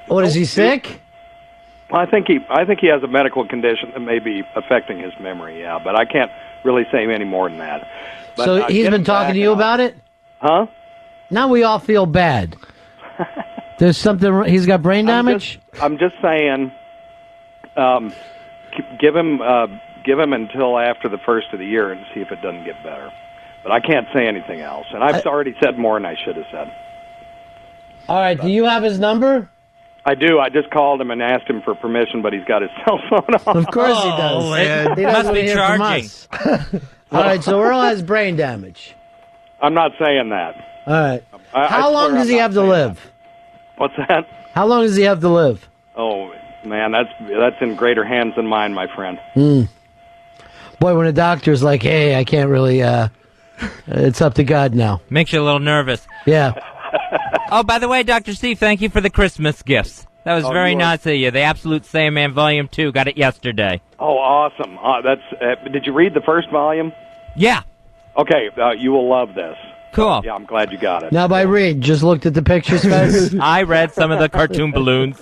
what, is he sick? Well, I think he has a medical condition that may be affecting his memory. Yeah, but I can't really say any more than that. But so he's been talking to you about it? Huh? Now we all feel bad. There's something. He's got brain damage. I'm just saying. Give him until after the first of the year and see if it doesn't get better. But I can't say anything else, and I've already said more than I should have said. All right. Do you have his number? I do. I just called him and asked him for permission, but he's got his cell phone off. Of course he does. Man. He doesn't hear from us. All right. So Earl has brain damage. I'm not saying that. All right. How long does he have to live? What's that? How long does he have to live? Oh, man, that's in greater hands than mine, my friend. Boy, when a doctor's like, hey, I can't really, it's up to God now. Makes you a little nervous. Yeah. Oh, by the way, Dr. Steve, thank you for the Christmas gifts. That was very nice of you. The Absolute Sandman Volume 2, got it yesterday. Oh, awesome. Did you read the first volume? Yeah. Okay, you will love this. Cool. Yeah, I'm glad you got it. Now, by read, just looked at the pictures, Fez. I read some of the cartoon balloons.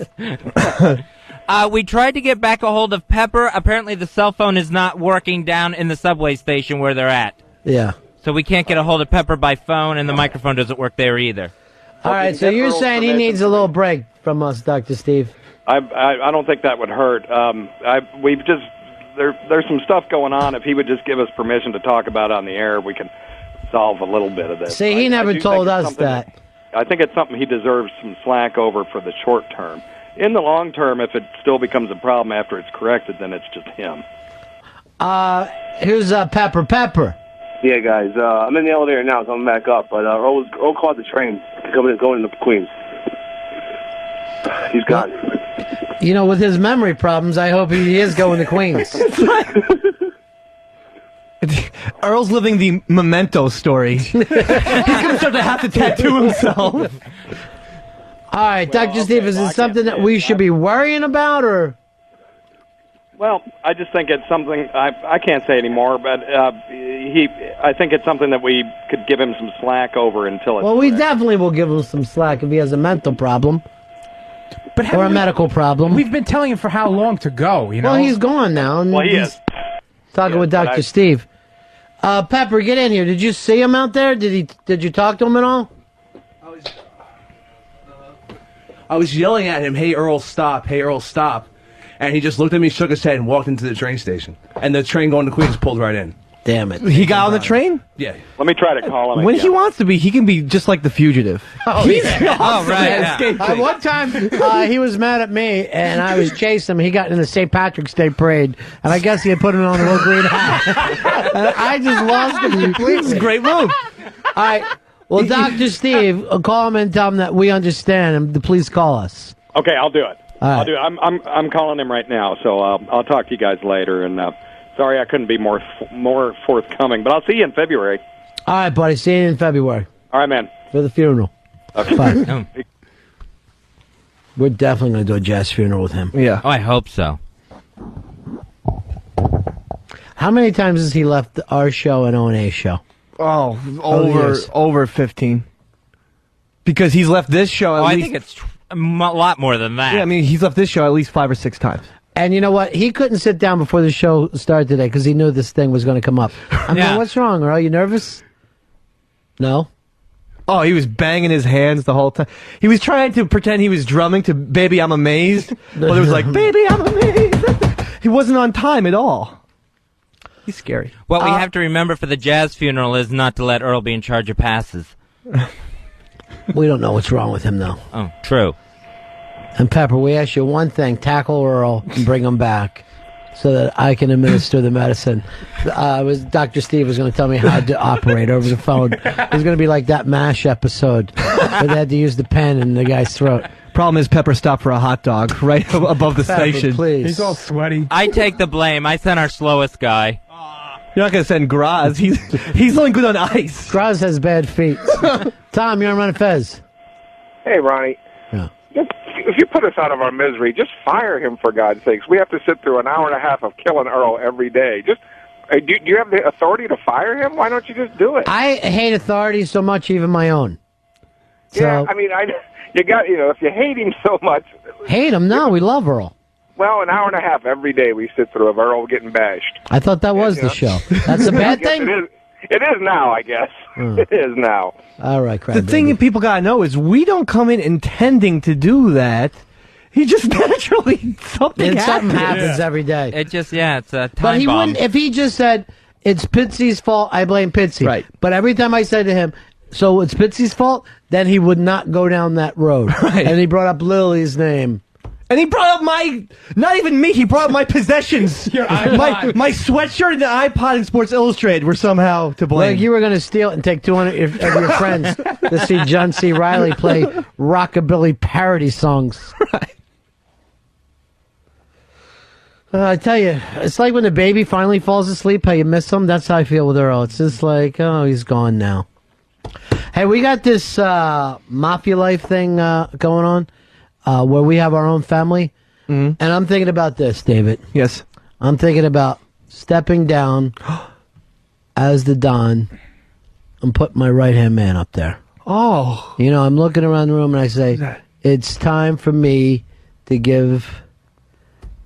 We tried to get back a hold of Pepper. Apparently, the cell phone is not working down in the subway station where they're at. Yeah. So we can't get a hold of Pepper by phone, and the microphone doesn't work there either. All right, so you're saying he needs a little break from us, Dr. Steve. I don't think that would hurt. We've just there's some stuff going on. If he would just give us permission to talk about it on the air, we can solve a little bit of this. See, he never told us that. I think it's something he deserves some slack over for the short term. In the long term, if it still becomes a problem after it's corrected, then it's just him. Here's Pepper. Pepper. Yeah, guys. I'm in the elevator now, so I'm back up. But Earl caught the train going into Queens. He's gone. You know, with his memory problems, I hope he is going to Queens. Earl's living the Memento story. He's going to start to have to tattoo himself. All right, Dr. Steve, is it something that we should be worrying about, or? Well, I just think it's something I can't say anymore, but I think it's something that we could give him some slack over until it's Well, we correct. definitely will give him some slack if he has a mental problem But or a medical problem. We've been telling him for how long to go, you know? Well, he's gone now. And Well, he he's is. talking with but Dr. Steve. Pepper, get in here. Did you see him out there? Did you talk to him at all? I was yelling at him, "Hey Earl, stop! Hey Earl, stop!" And he just looked at me, shook his head, and walked into the train station. And the train going to Queens pulled right in. Damn it. He got on the train? Yeah. Let me try to call him When again. he wants to be, he can be just like the fugitive. He's awesome right, at yeah. escaping. One time, he was mad at me, and I was chasing him. He got in the St. Patrick's Day parade, and I guess he had put him on a little green hat. And I just lost him completely. This is a great move. All right. Well, Dr. Steve, call him and tell him that we understand, and please call us. Okay, I'll do it. All right. I'll do it. I'm calling him right now, so I'll talk to you guys later. And sorry I couldn't be more forthcoming, but I'll see you in February. All right, buddy. See you in February All right, man. for the funeral. Okay. Fine. We're definitely going to do a jazz funeral with him. Yeah. Oh, I hope so. How many times has he left our show and O&A's show? Oh, years. over 15. Because he's left this show at Oh, I least... think it's a lot more than that. Yeah, I mean, he's left this show at least 5 or 6 times. And you know what? He couldn't sit down before the show started today because he knew this thing was going to come up. I mean, Yeah. what's wrong? Are you nervous? No? Oh, he was banging his hands the whole time. He was trying to pretend he was drumming to Baby I'm Amazed. But it was like, Baby I'm Amazed. He wasn't on time at all. He's scary. What we have to remember for the jazz funeral is not to let Earl be in charge of passes. We don't know what's wrong with him, though. Oh, true. And Pepper, we ask you one thing. Tackle Earl and bring him back so that I can administer the medicine. Dr. Steve was going to tell me how to operate over the phone. It was going to be like that MASH episode where they had to use the pen in the guy's throat. Problem is, Pepper stopped for a hot dog right above the Pepper, station. please. He's all sweaty. I take the blame. I sent our slowest guy. You're not going to send Graz. He's only good on ice. Graz has bad feet. Tom, you're on Ron Fez. Hey, Ronnie. Yeah. If you put us out of our misery, just fire him, for God's sakes. We have to sit through an hour and a half of killing Earl every day. Just do you have the authority to fire him? Why don't you just do it? I hate authority so much, even my own. So, Yeah, I mean, if you hate him so much, hate him? No, we love Earl. well, an hour and a half every day we sit through of Earl getting bashed. I thought that was the show. That's a bad Yes, thing? It is now, I guess. It is now. All right, crap. The thing that people got to know is we don't come in intending to do that. He just naturally, something happens every day. It just, it's a time But he bomb. wouldn't, if he just said, it's Pitsy's fault, I blame Pitsy. Right. But every time I said to him, so it's Pitsy's fault, then he would not go down that road. Right. And he brought up Lily's name. And he brought up not even me, he brought up my possessions. my sweatshirt and the iPod and Sports Illustrated were somehow to blame. Like you were going to steal it and take 200 of your friends to see John C. Reilly play rockabilly parody songs. Right. I tell you, it's like when the baby finally falls asleep, how you miss him. That's how I feel with Earl. It's just like, oh, he's gone now. Hey, we got this mafia life thing going on where we have our own family. Mm-hmm. And I'm thinking about this, David. Yes. I'm thinking about stepping down as the Don, I'm putting my right-hand man up there. Oh. You know, I'm looking around the room and I say, it's time for me to give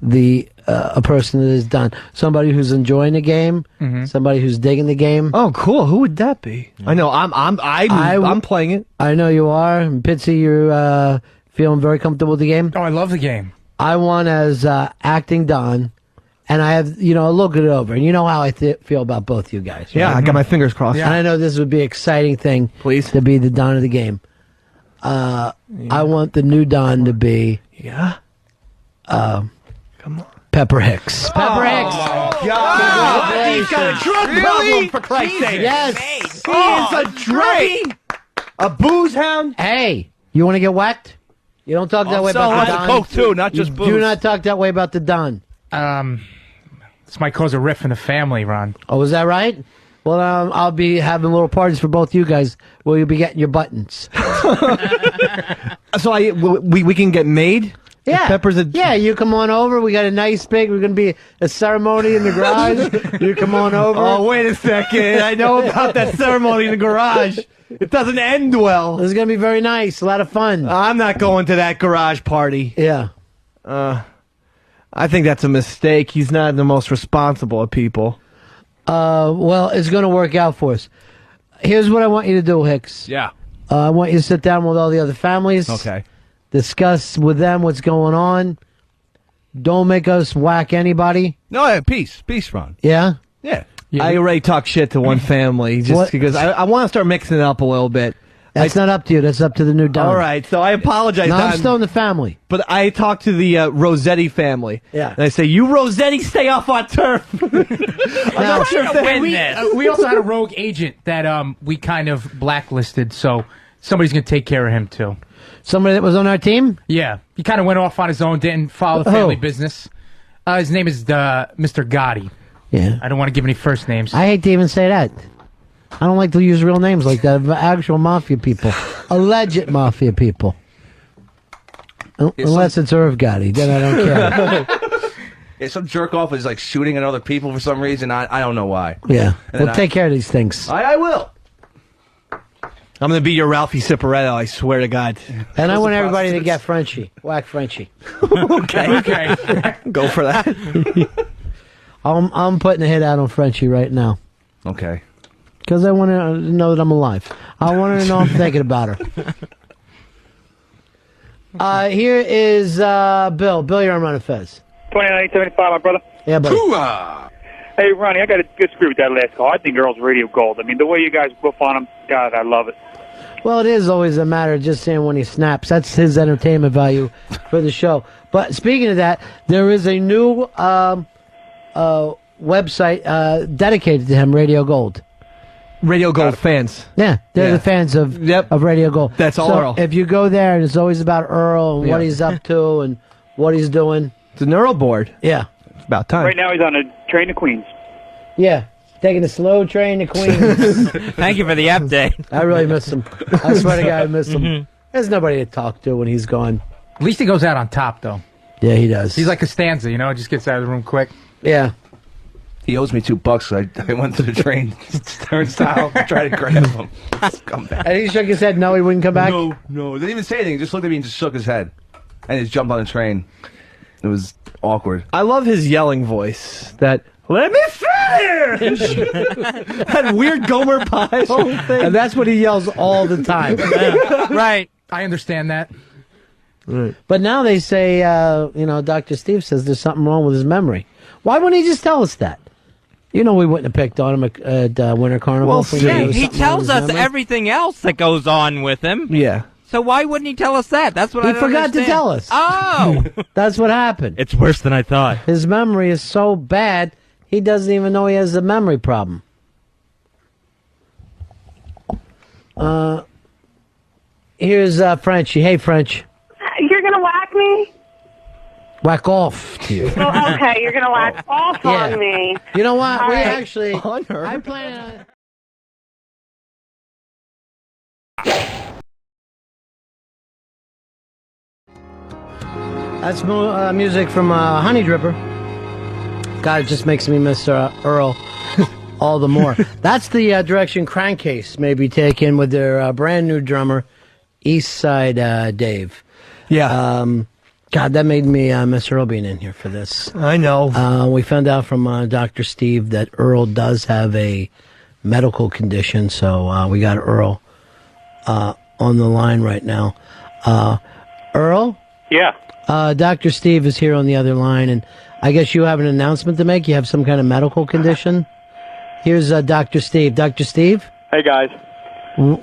a person that is done. Somebody who's enjoying the game, somebody who's digging the game. Oh, cool. Who would that be? I know. I'm playing it. I know you are. And Pitsy, you're feeling very comfortable with the game. Oh, I love the game. I want as acting Don, and I have, look it over. And you know how I feel about both you guys. Right? Yeah, I got my fingers crossed. And I know this would be an exciting thing to be the Don of the game. I want the new Don to be Come on. Pepper Hicks. Pepper Hicks. God. He's got a drug problem, for Christ's sake. Yes. He is a druggie. A booze hound. Hey, you want to get whacked? You don't talk that way about the Don. Coke too, not just booze. Do not talk that way about the Don. This might cause a rift in the family, Ron. Oh, is that right? Well, I'll be having little parties for both you guys where you'll be getting your buttons. So we can get made? Yeah. Pepper's yeah, you come on over. We got a nice big, we're going to be a ceremony in the garage. You come on over. Oh, wait a second. I know about that ceremony in the garage. It doesn't end well. It's going to be very nice. A lot of fun. I'm not going to that garage party. Yeah. I think that's a mistake. He's not the most responsible of people. Well, it's going to work out for us. Here's what I want you to do, Hicks. Yeah. I want you to sit down with all the other families. Okay. Discuss with them what's going on. Don't make us whack anybody. No, peace, Ron. Yeah? Yeah. I already talked shit to one family just because I want to start mixing it up a little bit. That's not up to you. That's up to the new Don. All right, so I apologize. No, I'm Don, still in the family. but I talked to the Rossetti family. Yeah. And I say, you Rossetti, stay off our turf. I'm not sure if they... We also had a rogue agent that we kind of blacklisted, so somebody's going to take care of him, too. Somebody that was on our team? Yeah. He kind of went off on his own, didn't follow the family business. His name is Mr. Gotti. Yeah. I don't want to give any first names. I hate to even say that. I don't like to use real names like that. Actual mafia people. Alleged mafia people. Unless it's Irv Gotti. Then I don't care. Yeah, some jerk off is like shooting at other people for some reason. I don't know why. Yeah. And We'll take care of these things. I will. I'm going to be your Ralphie Ciparetto, I swear to God. And I want everybody to get Frenchie. Whack Frenchie. Okay. Go for that. I'm putting a hit out on Frenchie right now. Okay. Because I want to know that I'm alive. I want to know I'm thinking about her. Here is Bill. Bill, you're on Ron Fez. 2975, my brother. Yeah, buddy. Hey, Ronnie, I got to disagree with that last call. I think Earl's radio gold. I mean, the way you guys woof on him, God, I love it. Well, it is always a matter of just seeing when he snaps. That's his entertainment value for the show. But speaking of that, there is a new website dedicated to him, Radio Gold. Radio Gold fans. Yeah, they're the fans of Radio Gold. That's all so Earl. If you go there, and it's always about Earl and what he's up to and what he's doing. It's an Earl board. Yeah. It's about time. Right now he's on a train to Queens. Yeah, taking a slow train to Queens. Thank you for the update. I really miss him. I swear to God, I miss him. There's nobody to talk to when he's gone. At least he goes out on top, though. Yeah, he does. He's like Costanza, just gets out of the room quick. Yeah. He owes me $2. I went to the train turnstile to try to grab him. Come back. And he shook his head. No, he wouldn't come back. No. Didn't even say anything. He just looked at me and just shook his head, and he just jumped on the train. It was awkward. I love his yelling voice. That let me finish. That weird Gomer Pye whole thing. And that's what he yells all the time. Right. I understand that. Right. But now they say, Dr. Steve says there's something wrong with his memory. Why wouldn't he just tell us that? We wouldn't have picked on him at Winter Carnival. Well, he tells us everything else that goes on with him. Yeah. So why wouldn't he tell us that? That's what I He don't forgot understand. to tell us. Oh! That's what happened. It's worse than I thought. His memory is so bad, he doesn't even know he has a memory problem. Here's Frenchie. Hey, French. You're going to whack me? Whack off to you. Oh, okay, you're going to whack off on me. You know what? All We right. actually... On her. I plan on... That's music from Honey Dripper. God, it just makes me miss Earl. all the more. That's the direction Crankcase may be taking with their brand new drummer, East Side Dave. Yeah. God, that made me miss Earl being in here for this. I know. We found out from Dr. Steve that Earl does have a medical condition, so we got Earl on the line right now. Earl? Yeah. Dr. Steve is here on the other line, and I guess you have an announcement to make? You have some kind of medical condition? Here's Dr. Steve. Dr. Steve? Hey, guys.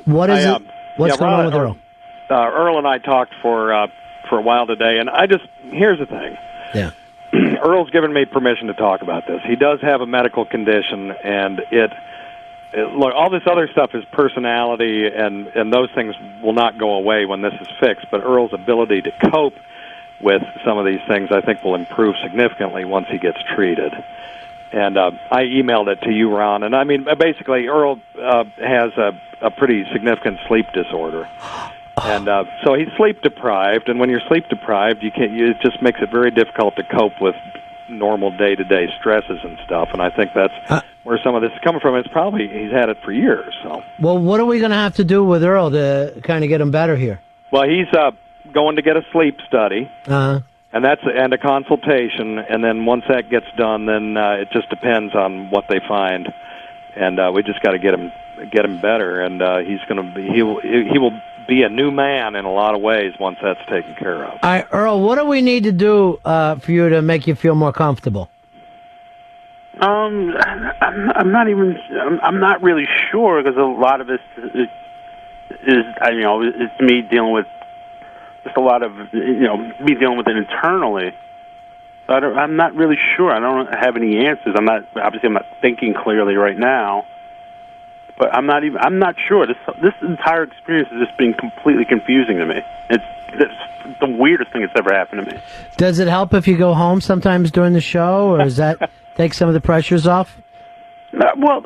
What is it? What's going on with Earl? Earl and I talked for a while today, and here's the thing. Yeah. Earl's given me permission to talk about this. He does have a medical condition, and look, all this other stuff is personality, and those things will not go away when this is fixed, but Earl's ability to cope with some of these things, I think, will improve significantly once he gets treated. And I emailed it to you, Ron, and I mean, basically, Earl has a pretty significant sleep disorder. And so he's sleep deprived, and when you're sleep deprived, it just makes it very difficult to cope with normal day-to-day stresses and stuff. And I think that's where some of this is coming from. It's probably he's had it for years. So. Well, what are we going to have to do with Earl to kind of get him better here? Well, he's going to get a sleep study, Uh-huh. and a consultation. And then once that gets done, then it just depends on what they find. And we just got to get him better. And he will be a new man in a lot of ways once that's taken care of. All right, Earl, what do we need to do for you to make you feel more comfortable? I'm not really sure because a lot of it is it's me dealing with just a lot of me dealing with it internally. So I'm not really sure. I don't have any answers. I'm not thinking clearly right now. But I'm not sure. This entire experience has just been completely confusing to me. It's the weirdest thing that's ever happened to me. Does it help if you go home sometimes during the show, or does that take some of the pressures off? Well,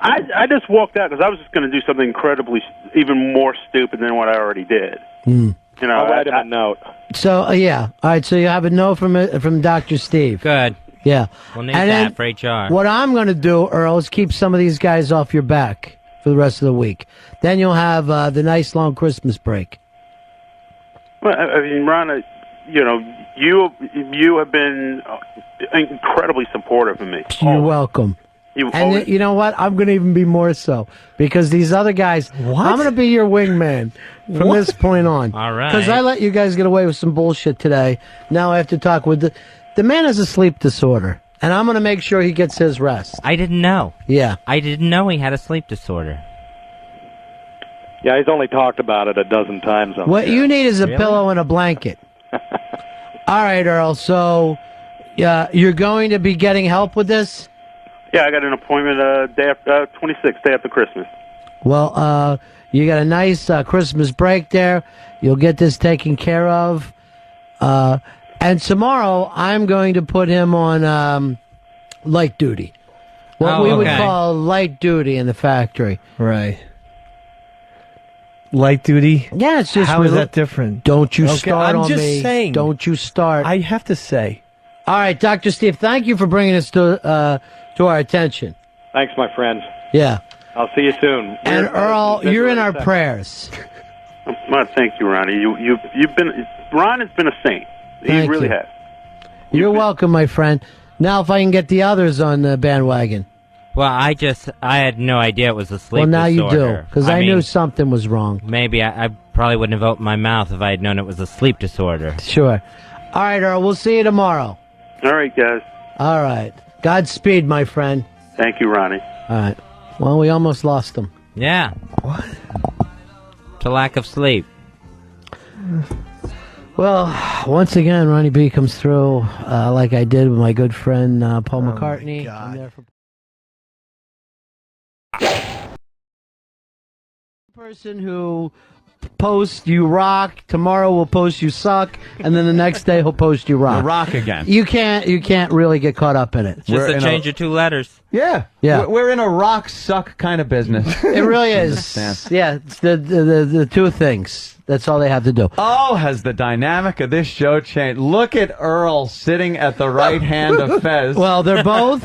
I just walked out because I was just going to do something incredibly, even more stupid than what I already did. I'll write him a note. So, yeah. All right, so you have a note from Dr. Steve. Good. Yeah. We'll need And that then for HR. What I'm going to do, Earl, is keep some of these guys off your back for the rest of the week. Then you'll have the nice long Christmas break. Well, I mean, Ron, you have been incredibly supportive of me. You're welcome. You know what? I'm going to even be more so because these other guys. What? I'm going to be your wingman from this point on. All right. Because I let you guys get away with some bullshit today. Now I have to talk with the man has a sleep disorder, and I'm going to make sure he gets his rest. I didn't know. Yeah. I didn't know he had a sleep disorder. Yeah, he's only talked about it a dozen times. What you need is a Really? pillow and a blanket. All right, Earl. So, you're going to be getting help with this? Yeah, I got an appointment day after 26th, day after Christmas. Well, you got a nice Christmas break there. You'll get this taken care of. And tomorrow, I'm going to put him on light duty. What we would call light duty in the factory. Right. Light duty? Yeah, it's just... How is that different? Don't you Okay, start I'm on just me. saying. Don't you start. I have to say. All right, Dr. Steve, thank you for bringing this to our attention. Thanks, my friend. Yeah. I'll see you soon. And Earl, you're in our prayers. Well, thank you, Ronnie. Ron has been a saint. He Thank really you. has. You're welcome, my friend. Now, if I can get the others on the bandwagon. Well, I had no idea it was a sleep Well, now disorder. you do, because I knew something was wrong. Maybe I probably wouldn't have opened my mouth if I had known it was a sleep disorder. Sure. All right, Earl, we'll see you tomorrow. All right, guys. All right. Godspeed, my friend. Thank you, Ronnie. All right. Well, we almost lost him. Yeah. What? To lack of sleep. Well, once again, Ronnie B comes through like I did with my good friend Paul McCartney. I'm there for person who post you rock. Tomorrow we'll post you suck, and then the next day he'll post you rock. The rock again. You can't really get caught up in it. Just a change of 2 letters. Yeah. Yeah. We're in a rock suck kind of business. It really is. Yeah, it's the two things. That's all they have to do. Oh, has the dynamic of this show changed? Look at Earl sitting at the right hand of Fez. Well, they're both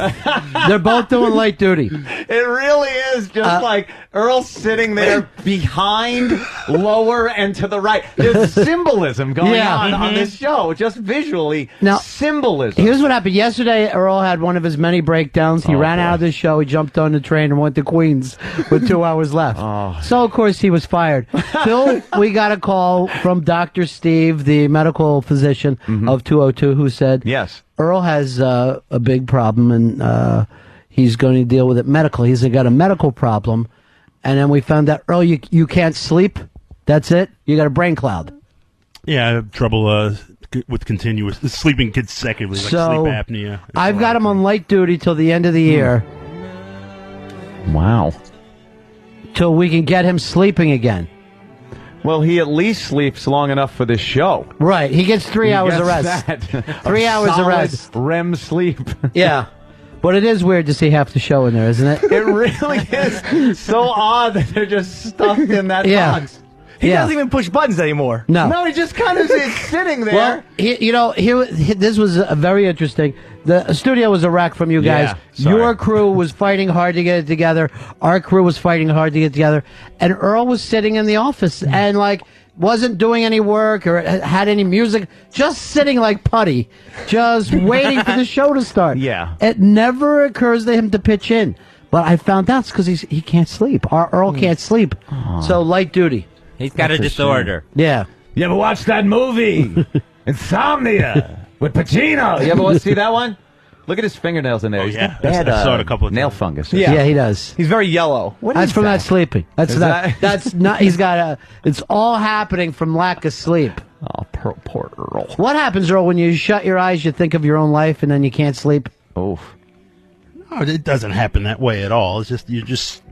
doing light duty. It really is just like Earl sitting there behind, lower, and to the right. There's symbolism going on this show, just visually. Now, symbolism. Here's what happened. Yesterday, Earl had one of his many breakdowns. He ran out of the show. He jumped on the train and went to Queens with 2 hours left. So, of course, he was fired. Till we got a call from Dr. Steve, the medical physician of 202, who said, yes, Earl has a big problem, and he's going to deal with it medical. He's got a medical problem. And then we found out, Earl, you can't sleep. That's it. You got a brain cloud. Yeah, I have trouble with continuous sleeping consecutively, like So, sleep apnea. I've got him on light duty till the end of the year. Wow. Till we can get him sleeping again. Well, he at least sleeps long enough for this show. Right. He gets 3 hours of gets rest. that 3 hours of rest. REM sleep. Yeah. But it is weird to see half the show in there, isn't it? It really is so odd that they're just stuffed in that box. He doesn't even push buttons anymore. No. He just kind of is sitting there. Well, this was very interesting. The studio was a wreck from you guys. Yeah, Your crew was fighting hard to get it together. Our crew was fighting hard to get it together. And Earl was sitting in the office and, wasn't doing any work or had any music, just sitting like putty, just waiting for the show to start. Yeah. It never occurs to him to pitch in. But I found out it's because he can't sleep. Our Earl can't sleep. So light duty. He's got a disorder. Yeah. You ever watch that movie? Insomnia with Pacino. You ever see that one? Look at his fingernails in there. He's got bad I saw it a couple of nail times. fungus. Yeah, he does. He's very yellow. That's from not sleeping. That's not. He's got it's all happening from lack of sleep. Oh, poor Earl. What happens, Earl, when you shut your eyes, you think of your own life, and then you can't sleep? Oh. No, it doesn't happen that way at all. It's just you just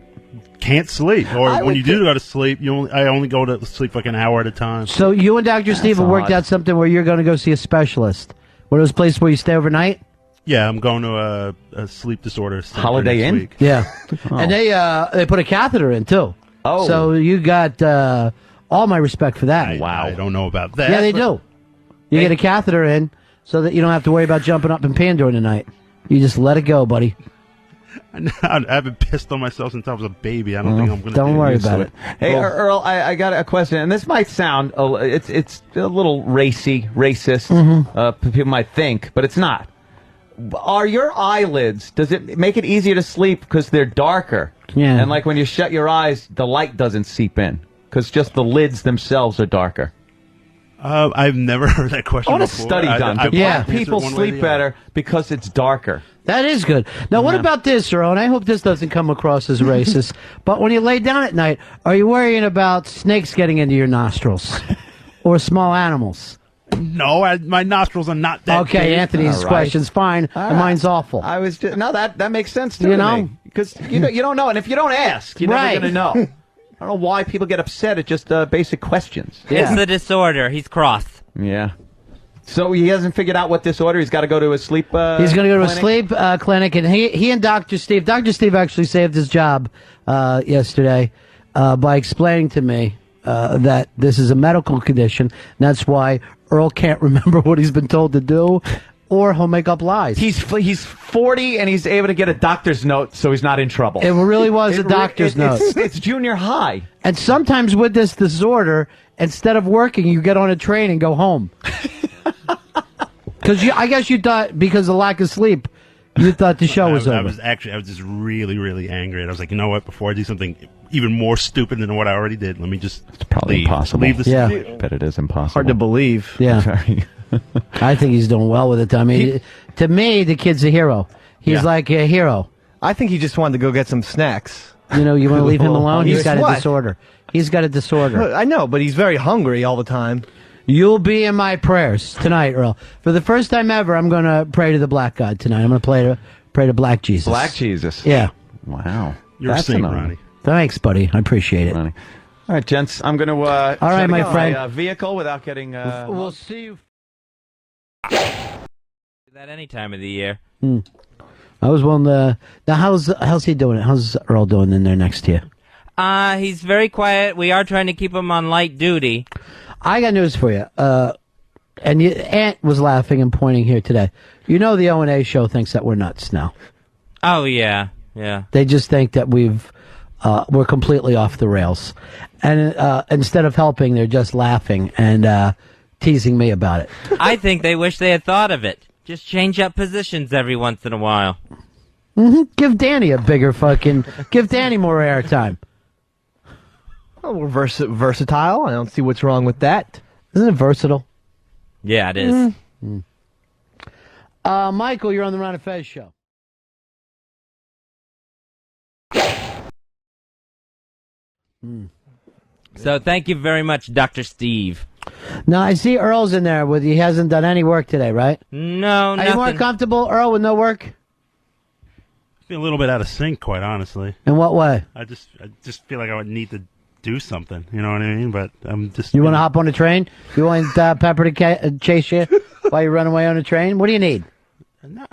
can't sleep, or when you do go to sleep, I only go to sleep like an hour at a time. So you and Dr. Steve have worked out something where you're going to go see a specialist. One of those places where you stay overnight? Yeah, I'm going to a sleep disorder center Holiday next Inn? week. Yeah. And they put a catheter in, too. Oh. So you got all my respect for that. I don't know about that. Yeah, they but- do. You get a catheter in so that you don't have to worry about jumping up and peeing during the night. You just let it go, buddy. I haven't pissed on myself since I was a baby. I don't think I'm going to. Don't worry about it. Hey, Earl, I got a question, and this might sound it's a little racist. People might think, but it's not. Are your eyelids? Does it make it easier to sleep because they're darker? Yeah. And like when you shut your eyes, the light doesn't seep in because just the lids themselves are darker. I've never heard that question I want a before. study done. Do Yeah. black people sleep better because it's darker? That is good. Now, what about this, Earl? And I hope this doesn't come across as racist. But when you lay down at night, are you worrying about snakes getting into your nostrils or small animals? No, my nostrils are not that Okay, big. Anthony's All right. question's fine, and mine's awful. I was just, no, that makes sense to You know? me because you don't know, and if you don't ask, you're Right. never going to know. I don't know why people get upset at just basic questions. It's the disorder. He's cross. Yeah. So he hasn't figured out what disorder. He's got to go to a sleep. He's going to go to clinic? a sleep clinic, and he and Dr. Steve actually saved his job yesterday by explaining to me that this is a medical condition. And that's why Earl can't remember what he's been told to do, or he'll make up lies. He's 40 and he's able to get a doctor's note, so he's not in trouble. It really was a doctor's note. It's junior high. And sometimes with this disorder, instead of working, you get on a train and go home. Because I guess you thought, because of lack of sleep, you thought the show was over. I was just really, really angry. And I was like, you know what? Before I do something even more stupid than what I already did, let me just Probably impossible. leave the Yeah. studio. But it is impossible. Hard to believe. Yeah. Very. I think he's doing well with it. I mean, to me, the kid's a hero. He's like a hero. I think he just wanted to go get some snacks. You know, you want to leave him alone? He's got a What? disorder. He's got a disorder. I know, but he's very hungry all the time. You'll be in my prayers tonight, Earl. For the first time ever, I'm going to pray to the Black God tonight. I'm going to pray to Black Jesus. Black Jesus. Yeah. Wow. You're a That's saint, an honor. Ronnie. Thanks, buddy. I appreciate it. Ronnie. All right, gents. I'm going to All right, my friend. Vehicle without getting. We'll see you. Do that any time of the year. I was one. Now, how's he doing? How's Earl doing in there next to you? He's very quiet. We are trying to keep him on light duty. I got news for you. And Aunt was laughing and pointing here today. You know the O&A show thinks that we're nuts now. Oh, yeah. Yeah. They just think that we're completely off the rails. And instead of helping, they're just laughing and teasing me about it. I think they wish they had thought of it. Just change up positions every once in a while. Give Danny a bigger give Danny more airtime. Well, we're versatile. I don't see what's wrong with that. Isn't it versatile? Yeah, it is. Michael, you're on the Ron Fez show. So thank you very much, Dr. Steve. Now, I see Earl's in there with you. He hasn't done any work today, right? No, Are nothing. you more comfortable, Earl, with no work? I feel a little bit out of sync, quite honestly. In what way? I just feel like I would need to do something. You know what I mean? But I'm just. You want to hop on a train? You want Pepper to chase you while you run away on a train? What do you need? No,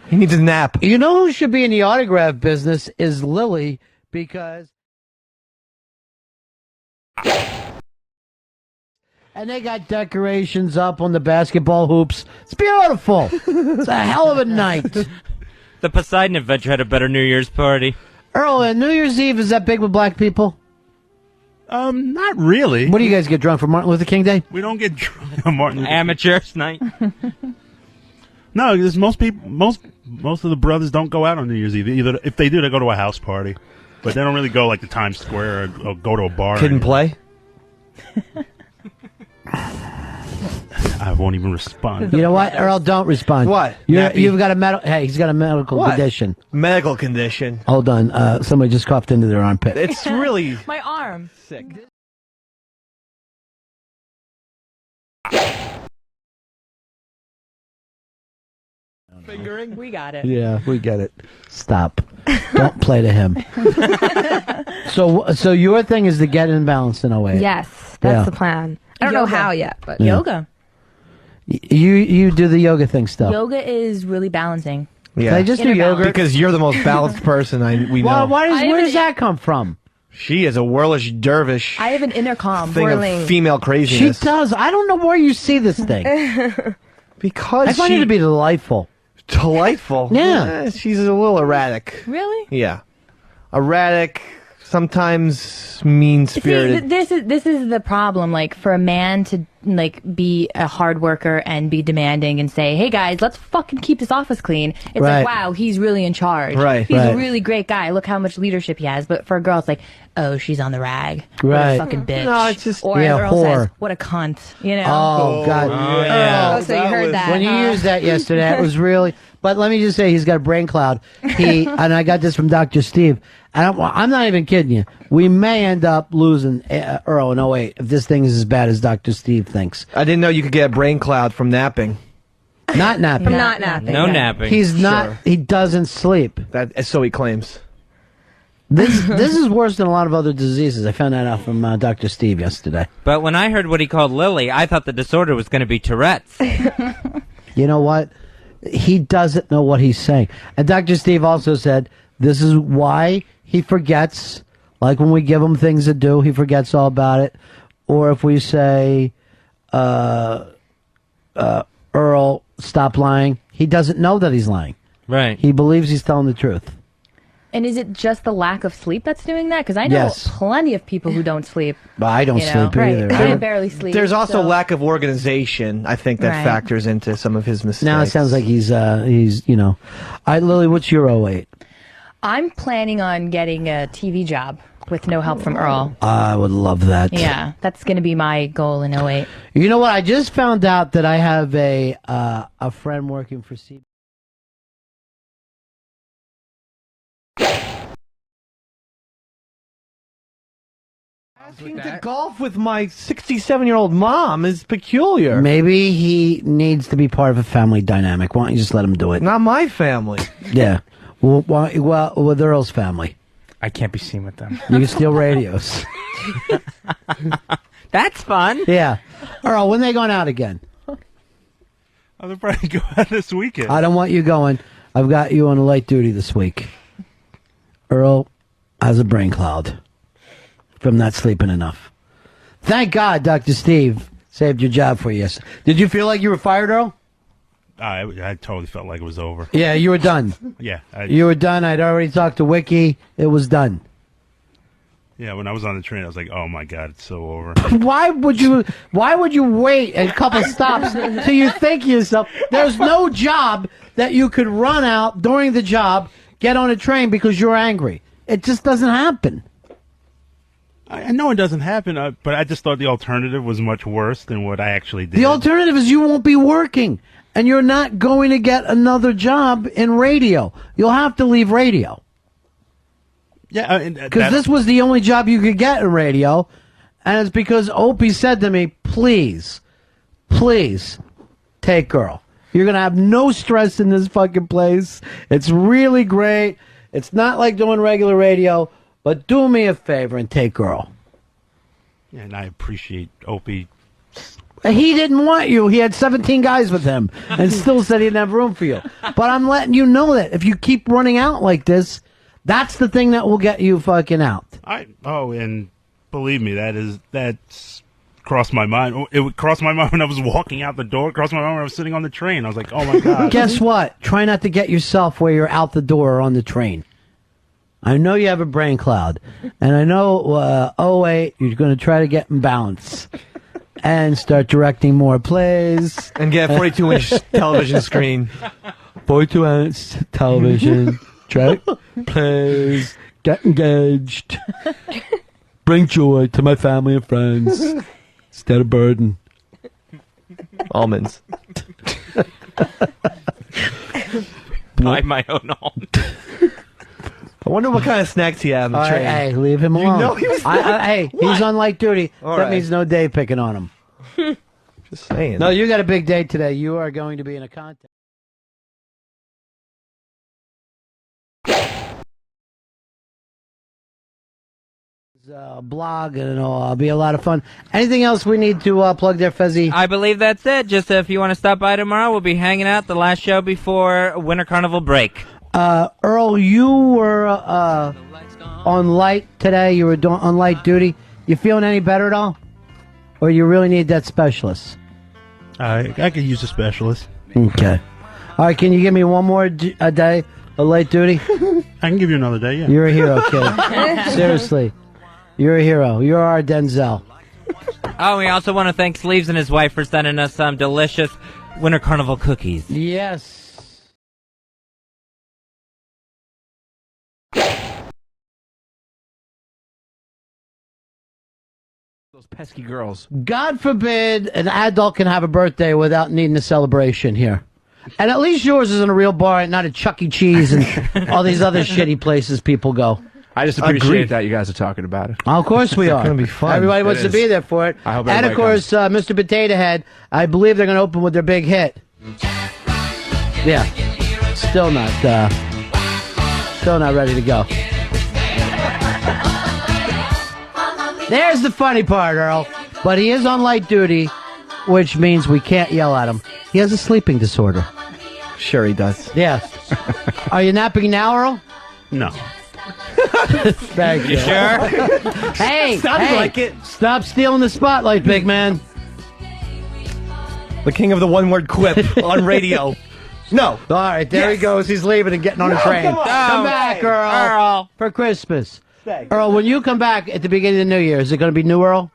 He needs a nap. You know who should be in the autograph business is Lily, because. And they got decorations up on the basketball hoops. It's beautiful. It's a hell of a night. The Poseidon Adventure had a better New Year's party. Earl, New Year's Eve, is that big with black people? Not really. What do you guys get drunk for Martin Luther King Day? We don't get drunk on Martin Luther King. Amateurs night. No, because most of the brothers don't go out on New Year's Eve. Either if they do, they go to a house party, but they don't really go like to Times Square or go to a bar. Kid and play. I won't even respond. You know what, Earl? Don't respond. What? You've got he's got a medical condition. Medical condition. Hold on. Somebody just coughed into their armpit. It's really my arm. Sick. Fingering? We got it. Yeah, we get it. Stop. Don't play to him. So your thing is to get in balance in a way. Yes, that's the plan. I don't know how yet, but yoga. You do the yoga thing stuff. Yoga is really balancing. Yeah. They just do yoga because you're the most balanced person we know. Well, where does that come from? She is a whirlish dervish. I have an inner calm. Thing whirling. of female craziness. She does. I don't know where you see this thing. Because I find her to be delightful. Delightful? Yeah. She's a little erratic. Really? Yeah. Erratic, sometimes mean-spirited. See, this is the problem. Like, for a man to be a hard worker and be demanding and say, "Hey guys, let's fucking keep this office clean." It's like, wow, he's really in charge. Right. He's a really great guy. Look how much leadership he has. But for a girl, it's like, oh, she's on the rag. What a fucking bitch. No, it's just or yeah, as Earl whore. says, what a cunt. You know? Oh God. yeah. Oh, so you heard that? When you used that yesterday, it was really. But let me just say, he's got a brain cloud. And I got this from Dr. Steve. And I'm not even kidding you. We may end up losing Earl in 08 if this thing is as bad as Dr. Steve thinks. I didn't know you could get a brain cloud from napping. Not napping. Not napping. No napping. He's not. He doesn't sleep. So he claims. This is worse than a lot of other diseases. I found that out from Dr. Steve yesterday. But when I heard what he called Lily, I thought the disorder was going to be Tourette's. You know what? He doesn't know what he's saying. And Dr. Steve also said this is why he forgets. Like when we give him things to do, he forgets all about it. Or if we say, Earl, stop lying, he doesn't know that he's lying. Right. He believes he's telling the truth. And is it just the lack of sleep that's doing that? Because I know plenty of people who don't sleep. But I don't sleep either. Right. I barely sleep. There's also lack of organization, I think, that factors into some of his mistakes. Now it sounds like he's All right, Lily, what's your 08? I'm planning on getting a TV job with no help from Earl. I would love that. Yeah, that's going to be my goal in 08. You know what? I just found out that I have a friend working for CBS. Asking to golf with my 67-year-old mom is peculiar. Maybe he needs to be part of a family dynamic. Why don't you just let him do it? Not my family. Yeah. Well, with Earl's family. I can't be seen with them. You can steal radios. That's fun. Yeah. Earl, when they going out again? Oh, they'll probably go out this weekend. I don't want you going. I've got you on a light duty this week. Earl has a brain cloud from not sleeping enough. Thank God Dr. Steve saved your job for you. Did you feel like you were fired, Earl? I totally felt like it was over. Yeah, you were done. Yeah. You were done. I'd already talked to Wiki. It was done. Yeah, when I was on the train, I was like, oh, my God, it's so over. Why would you wait a couple stops till you think to yourself, there's no job that you could run out during the job, get on a train because you're angry. It just doesn't happen. I know it doesn't happen, but I just thought the alternative was much worse than what I actually did. The alternative is you won't be working, and you're not going to get another job in radio. You'll have to leave radio. Yeah, because this was the only job you could get in radio, and it's because Opie said to me, please take Girl. You're going to have no stress in this fucking place. It's really great. It's not like doing regular radio, but do me a favor and take Girl. Yeah, and I appreciate Opie. He didn't want you. He had 17 guys with him and still said he didn't have room for you. But I'm letting you know that if you keep running out like this, that's the thing that will get you fucking out. And believe me, that's crossed my mind. It would cross my mind when I was walking out the door. It crossed my mind when I was sitting on the train. I was like, oh my God. Guess what? Try not to get yourself where you're out the door or on the train. I know you have a brain cloud, and I know 08, you're going to try to get in balance and start directing more plays. And get a 42-inch television screen. 42-inch television. Track plays, get engaged, bring joy to my family and friends instead of burden. Almonds. Buy my own almonds. I wonder what kind of snacks he have on the All right, train. hey, leave him alone. You know he was hey, he's on light duty. All That right. means no Dave picking on him. Just saying. No, you got a big day today. You are going to be in a contest. Blog and it'll be a lot of fun. Anything else we need to plug there, Fezzi? I believe that's it. Just if you want to stop by tomorrow, we'll be hanging out the last show before Winter Carnival break. Earl, you were on light today. You were on light duty. You feeling any better at all? Or you really need that specialist? I could use a specialist. Okay. All right, can you give me one more a day of light duty? I can give you another day, yeah. You're a hero, kid. Seriously. You're a hero. You're our Denzel. Oh, we also want to thank Sleeves and his wife for sending us some delicious Winter Carnival cookies. Yes. Those pesky girls. God forbid an adult can have a birthday without needing a celebration here. And at least yours isn't a real bar and not a Chuck E. Cheese and all these other shitty places people go. I just appreciate that you guys are talking about it. Of course we are. It's going to be fun. Everybody wants It to is. be there for it. I hope And of everybody course, Mr. Potato Head, I believe they're going to open with their big hit. Yeah. Still not ready to go. There's the funny part, Earl. But he is on light duty, which means we can't yell at him. He has a sleeping disorder. Sure he does. Yeah. Are you napping now, Earl? No. Thank you. Sure? Hey, Sounded like it. Stop stealing the spotlight, big man. The king of the one-word quip on radio. No. All right, there he goes. He's leaving and getting on a train. come on. Come No, back, hey, Earl. For Christmas. Earl, when you come back at the beginning of the New Year, is it going to be new Earl?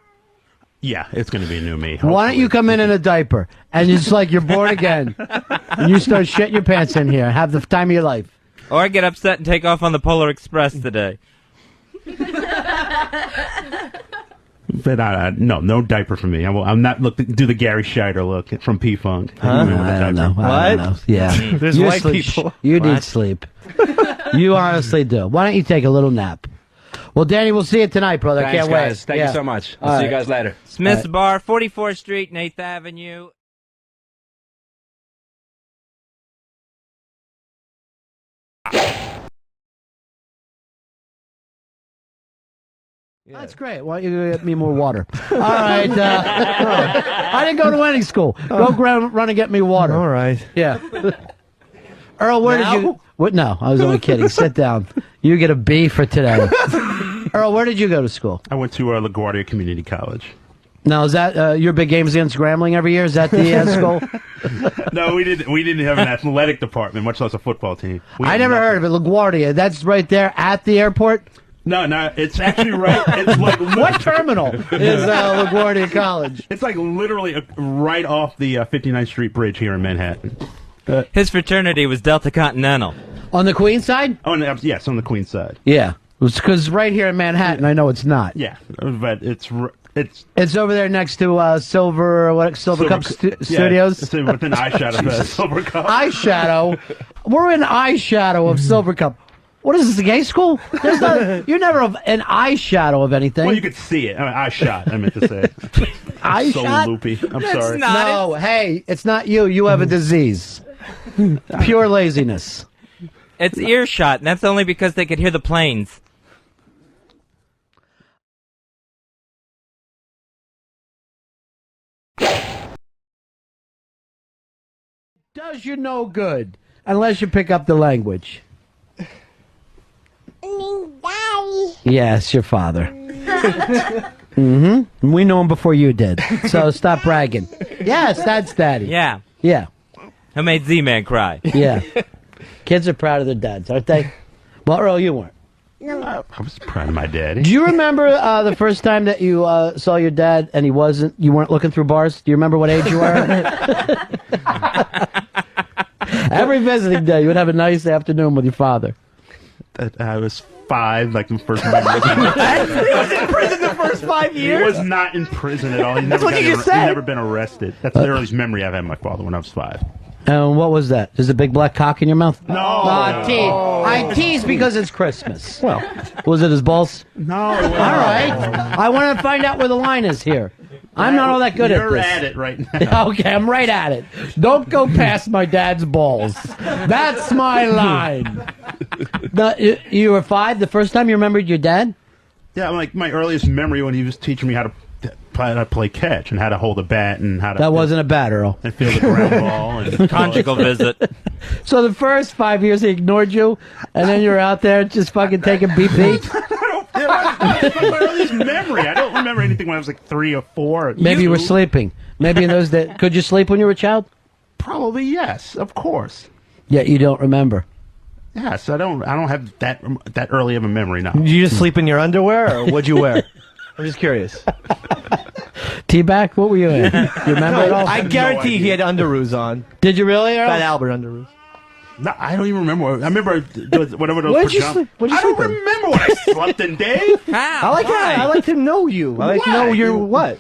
Yeah, it's going to be new me. Why don't you come in a diaper and it's like you're born again and you start shitting your pants in here and have the time of your life? Or get upset and take off on the Polar Express today. But no diaper for me. I'm not do the Gary Scheider look from P-Funk. I don't know. I don't know. Yeah. There's You white sleep- people. You need sleep. You honestly do. Why don't you take a little nap? Well, Danny, we'll see you tonight, brother. Thanks, Can't guys. wait. Thank Yeah. you so much. All I'll see you right. guys later. Smith's Bar, 44th Street, 8th Avenue. That's great. Why don't you get me more water? All right. I didn't go to any school. Go run and get me water. All right. Yeah. Earl, where did you... What? No, I was only kidding. Sit down. You get a B for today. Earl, where did you go to school? I went to LaGuardia Community College. Now, is that your big games against Grambling every year? Is that the school? No, we didn't have an athletic department, much less a football team. I never heard of it. LaGuardia. That's right there at the airport? No, it's actually right. It's like what terminal is LaGuardia College? It's like literally right off the 59th Street Bridge here in Manhattan. His fraternity was Delta Continental. On the Queen side? Oh, no, yes, on the Queen side. Yeah, because right here in Manhattan, I know it's not. Yeah, but it's over there next to Silver Cup Studios. It's within eyeshadow of Silver Cup. Eyeshadow. We're in eyeshadow of Silver Cup. What is this, a gay school? You're never an eyeshadow of anything. Well, you could see it. I mean, eye shot, I meant to say. Eye so shot? loopy. I'm That's sorry. not No, hey, it's not you. You have a disease. Pure laziness. It's earshot, and that's only because they could hear the planes. Does you no good unless you pick up the language. Yes, your father. Mm-hmm. We knew him before you did, so stop bragging. Yes, that's Daddy. Yeah. Yeah. Who made Z-Man cry? Yeah. Kids are proud of their dads, aren't they? Well, Earl, you weren't. I was proud of my daddy. Do you remember the first time that you saw your dad and you weren't looking through bars? Do you remember what age you were? Every visiting day, you would have a nice afternoon with your father. I was 5, like the first memory. He was in prison the first 5 years? He was not in prison at all. That's what you just said. He'd never been arrested. That's the earliest memory I've had of my father when I was 5. And what was that? Is a big black cock in your mouth? No. I tease because it's Christmas. Well, was it his balls? No. All right. I want to find out where the line is here. I'm not all that good at this. You're at it right now. Okay, I'm right at it. Don't go past my dad's balls. That's my line. You were 5 the first time you remembered your dad? Yeah, like my earliest memory when he was teaching me how to play catch and how to hold a bat and how to... That wasn't a bat, Earl. And feel the ground ball. And Conjugal visit. So the first 5 years he ignored you, and then you're out there just fucking taking BP? That's my earliest memory. I don't remember anything when I was like 3 or 4. Maybe you were sleeping. Maybe in those days. Could you sleep when you were a child? Probably yes, of course. Yet you don't remember. Yes, I don't have that early of a memory now. Did you just sleep in your underwear, or what'd you wear? I'm just curious. T-back, what were you in? You remember it all? I guarantee he had underoos on. Did you really, Earl? Fat Albert underoos. No, I don't even remember. I remember whatever those Where'd you pajamas. sleep? I don't remember what I slept in, Dave. How? I like to know you. I like to know your what.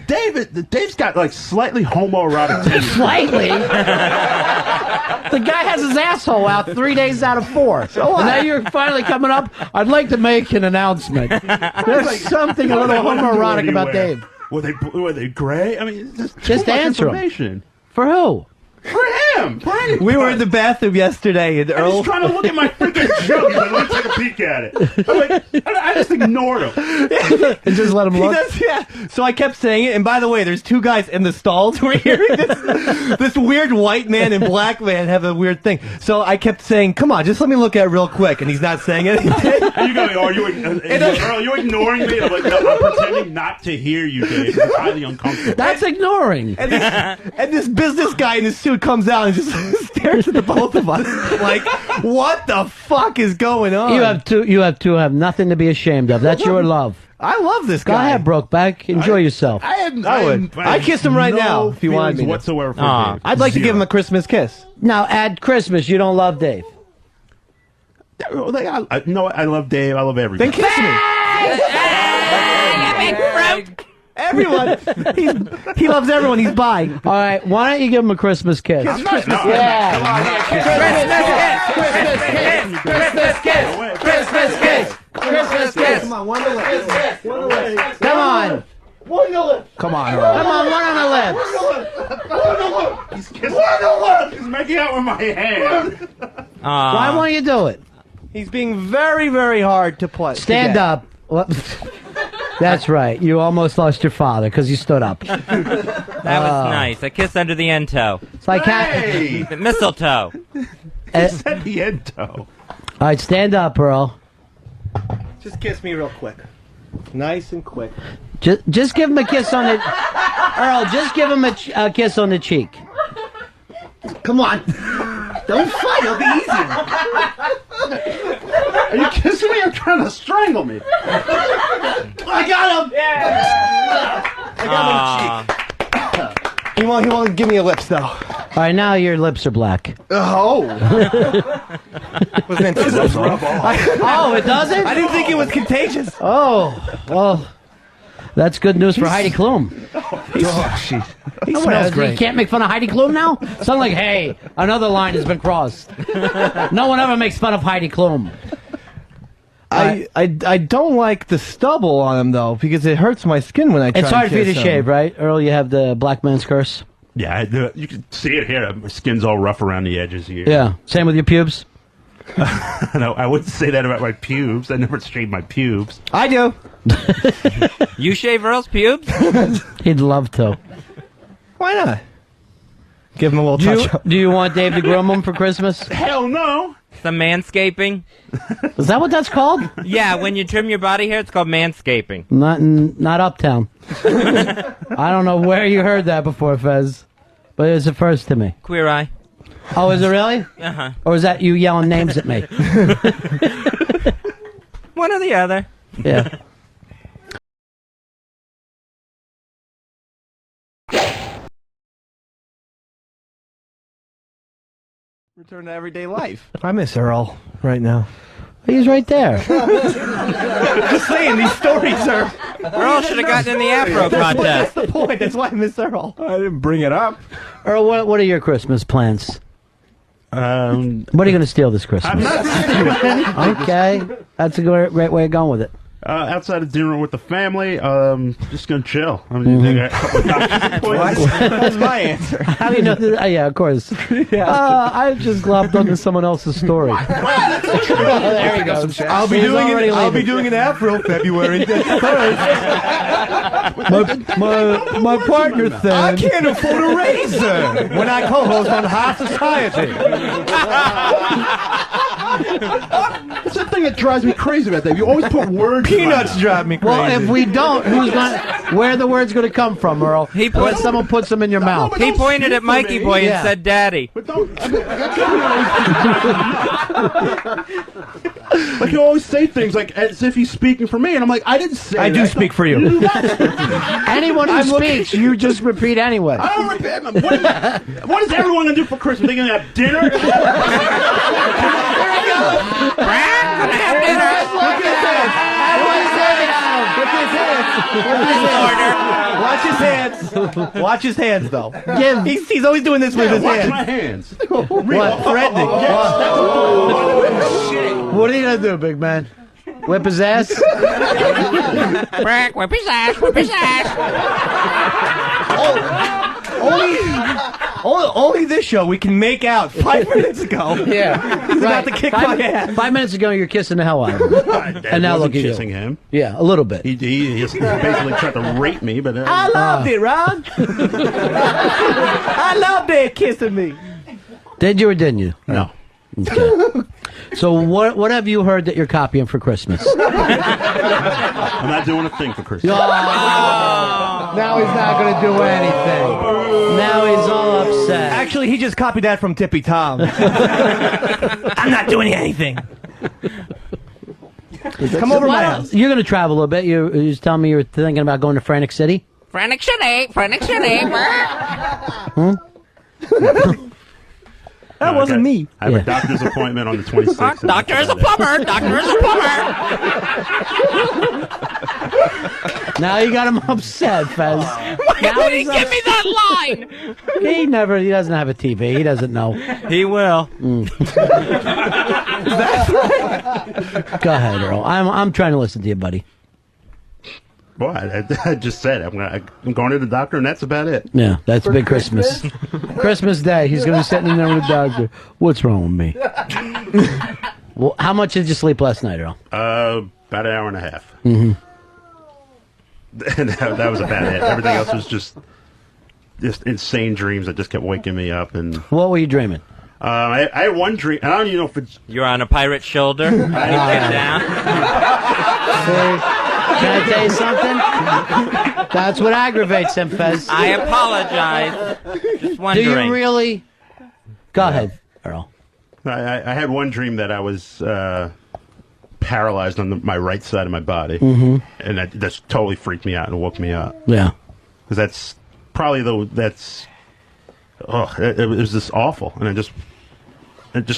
Dave's got like slightly homoerotic tendencies. Slightly? The guy has his asshole out 3 days out of 4. So and now you're finally coming up. I'd like to make an announcement. There's something a little homoerotic about Dave. Were they gray? I mean, just answer him. For who? For him. For anybody. We were in the bathroom yesterday, and Earl... He's trying to look at my freaking junk. He's like, let me take a peek at it. I'm like, I just ignored him. And just let him look? Yeah. So I kept saying it, and by the way, there's 2 guys in the stalls. We're hearing this weird white man and black man have a weird thing. So I kept saying, come on, just let me look at it real quick, and he's not saying anything. And you go, Earl, you're ignoring me? I'm like, no, I'm pretending not to hear you, Dave. It's highly uncomfortable. That's ignoring. And this business guy in his suit comes out and just stares at the both of us like, what the fuck is going on? You have nothing to be ashamed of. That's your love. I love this guy. Go ahead, Brokeback. Enjoy yourself. I would. I'd kiss him right now if you wanted me to. Whatsoever for Dave. I'd like to give him a Christmas kiss. Now, at Christmas, you don't love Dave. No, I love Dave. I love everybody. Then kiss me. Everyone. He loves everyone. He's bi. All right, why don't you give him a Christmas kiss? Christmas kiss. Yeah. Christmas kiss. Christmas kiss. Christmas kiss. Come on, one to lips. Come on. One to lips. Come on, Earl. Come on, one on the lips. He's making out with my hand. Why won't you do it? He's being very, very hard to play. Stand up. What? That's right. You almost lost your father because you stood up. That was nice. A kiss under the end toe. It's like The mistletoe. Said the end toe. All right, stand up, Earl. Just kiss me real quick. Nice and quick. Just give him a kiss on the... Earl, just give him a kiss on the cheek. Come on. Don't fight. It'll be easier. Are you kissing me or trying to strangle me? I got him. Yeah. I got him on the cheek. He won't give me a lips, though. All right, now your lips are black. Oh. Was meant to rub off. Oh, it doesn't? I didn't think it was contagious. Oh, well, that's good news for Heidi Klum. He smells great. You can't make fun of Heidi Klum now? Sound like, hey, another line has been crossed. No one ever makes fun of Heidi Klum. I don't like the stubble on him, though, because it hurts my skin when I try It's hard for you to kiss him. shave, right? Earl, you have the black man's curse? Yeah, you can see it here. My skin's all rough around the edges here. Yeah. Same with your pubes? No, I wouldn't say that about my pubes. I never shaved my pubes. I do. You shave Earl's pubes? He'd love to. Why not? Give him a little touch up. Do you want Dave to groom him for Christmas? Hell no. Some manscaping? Is that what that's called? Yeah, when you trim your body hair, it's called manscaping. Not Uptown. I don't know where you heard that before, Fez, but it was the first to me. Queer Eye. Oh, is it really? Uh-huh. Or is that you yelling names at me? One or the other. Yeah. Return to everyday life. I miss Earl right now. He's right there. Just saying, these stories are... Earl should have gotten in the Afro contest. That's the point. That's why I miss Earl. I didn't bring it up. Earl, what are your Christmas plans? What are you going to steal this Christmas? I'm not stealing. Okay. That's a great way of going with it. Outside of dinner with the family, just gonna chill. I'm a couple of doctor's That's my answer. How do you know that? Yeah, of course. I just glopped onto someone else's story. There he goes. I'll be doing an afro February 1st. my partner said I can't afford a razor when I co-host on High Society. It's the thing that drives me crazy about that. You always put words. Peanuts drive me crazy. Well, if we don't, where are the words going to come from, Earl? When someone puts them in your mouth. He pointed at Mikey Boy and said, Daddy. But don't. Like you always say things like as if he's speaking for me, and I'm like, I didn't say. I do speak for you. Anyone who speaks, you just repeat anyway. I don't repeat. What is everyone gonna do for Christmas? They gonna have dinner? Watch his hands, though. Give. He's always doing this with his Watch hands. my hands. What? Threatening. What are you going to do, big man? Whip his ass? Whip his ass, whip his ass. Only this show we can make out 5 minutes ago. Yeah. He's about to kick my ass. 5 minutes ago, you're kissing the hell out of him. And now look at you. Kissing him. Yeah, a little bit. He basically tried to rape me, but I loved it, Ron. I loved it kissing me. Did you or didn't you? no. Okay. So what have you heard that you're copying for Christmas? I'm not doing a thing for Christmas. Now he's not going to do anything. Now he's all upset. Actually, he just copied that from Tippy Tom. I'm not doing anything. Come over my house. You're going to travel a little bit. You just telling me you were thinking about going to Frantic City? Frantic City, Frantic City. That wasn't me. I have a doctor's appointment on the 26th. Doctor is a plumber. Doctor is a plumber. Now you got him upset, Fez. Why would he give me that line? He doesn't have a TV. He doesn't know. He will. Go ahead, Earl. I'm trying to listen to you, buddy. Boy, I just said I'm going to the doctor, and that's about it. Yeah, that's a big Christmas. Christmas Day, he's going to be sitting in there with the doctor. What's wrong with me? Well, how much did you sleep last night, Earl? About an hour and a half. Mm-hmm. that was a bad hit. Everything else was just insane dreams that just kept waking me up. And what were you dreaming? I had one dream. I don't even know if it's. You're on a pirate's shoulder. Get down. Can I tell you something? That's what aggravates him, Fez. I apologize. Just wondering. Do you really? Go ahead, Earl. I had one dream that I was paralyzed on my right side of my body, and that totally freaked me out and woke me up. Yeah, because that's probably it was just awful, and it just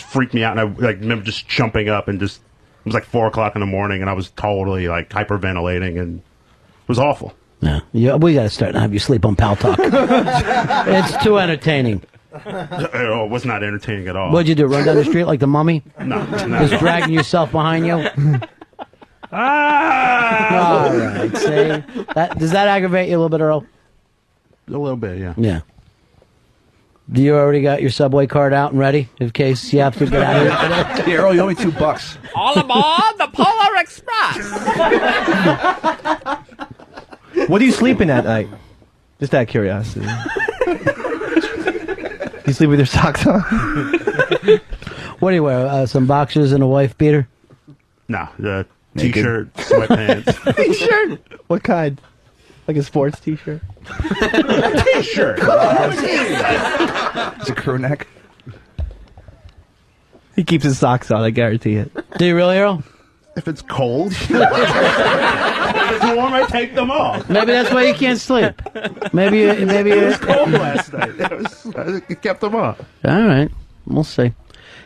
freaked me out. And I remember just jumping up and it was like 4 o'clock in the morning, and I was totally like hyperventilating, and it was awful. Yeah, we got to start and have you sleep on Pal Talk. It's too entertaining. It was not entertaining at all. What'd you do? Run down the street like the mummy? No. Just dragging yourself behind you? All right. See, does that aggravate you a little bit, Earl? A little bit, yeah. Yeah. Do you already got your subway card out and ready in case you have to get out of here today? Yeah, Earl, you owe me $2. All aboard the Polar Express. What are you sleeping at night? Just out of curiosity. You sleep with your socks on? What do you wear? Some boxers and a wife beater? No, t-shirt, sweatpants. T-shirt? What kind? Like a sports t-shirt? T-shirt. It's a crew neck. He keeps his socks on, I guarantee it. Do you really, Earl? If it's cold. If it's warm, I take them off. Maybe that's why you can't sleep. Maybe It was cold last night. I kept them off. All right, we'll see.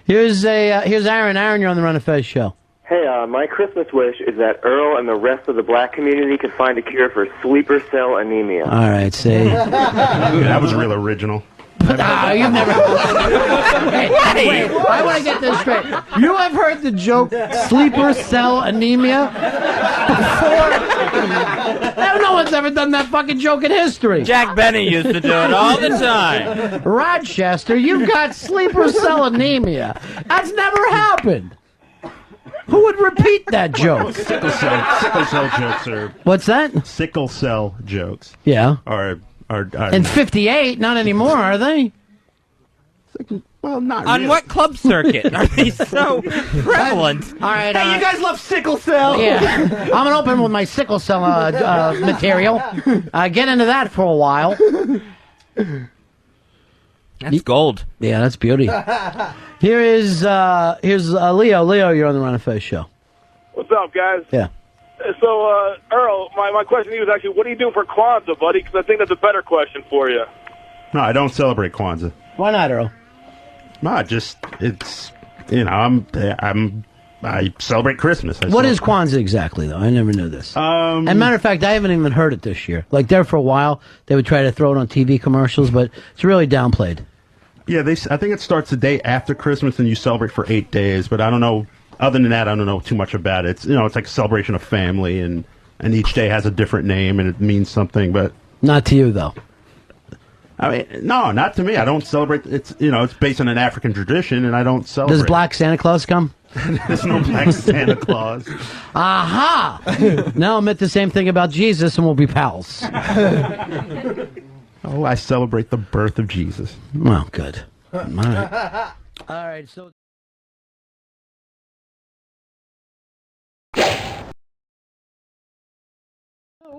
Here's Aaron. Aaron, you're on the Ron Fez show. Hey, my Christmas wish is that Earl and the rest of the black community could find a cure for sleeper cell anemia. All right, see. That was real original. You've never. Wait, I want to get this straight. You have heard the joke sleeper cell anemia before? No one's ever done that fucking joke in history. Jack Benny used to do it all the time. Rochester, you've got sleeper cell anemia. That's never happened. Who would repeat that joke? Sickle cell jokes are. What's that? Sickle cell jokes. Yeah. Are in '58, not anymore, are they? Well, not On really. what club circuit are they so prevalent? All right. Hey, you guys love sickle cell? Yeah. I'm gonna open with my sickle cell material. Get into that for a while. That's gold. Yeah, that's beauty. Here's Leo. Leo, you're on the Ron Fez show. What's up, guys? Yeah. So, Earl, my question to you is actually, what are you doing for Kwanzaa, buddy? Because I think that's a better question for you. No, I don't celebrate Kwanzaa. Why not, Earl? No, it's I celebrate Christmas. What is Kwanzaa exactly, though? I never knew this. And matter of fact, I haven't even heard it this year. Like, there for a while, they would try to throw it on TV commercials, but it's really downplayed. Yeah, I think it starts the day after Christmas, and you celebrate for 8 days. But I don't know. Other than that, I don't know too much about it. It's like a celebration of family, and each day has a different name, and it means something. But not to you, though. I mean, no, not to me. I don't celebrate. It's based on an African tradition, and I don't celebrate. Does Black Santa Claus come? There's no Black Santa Claus. Aha! Now admit the same thing about Jesus, and we'll be pals. Oh, I celebrate the birth of Jesus. Well, good. All right. All right, so...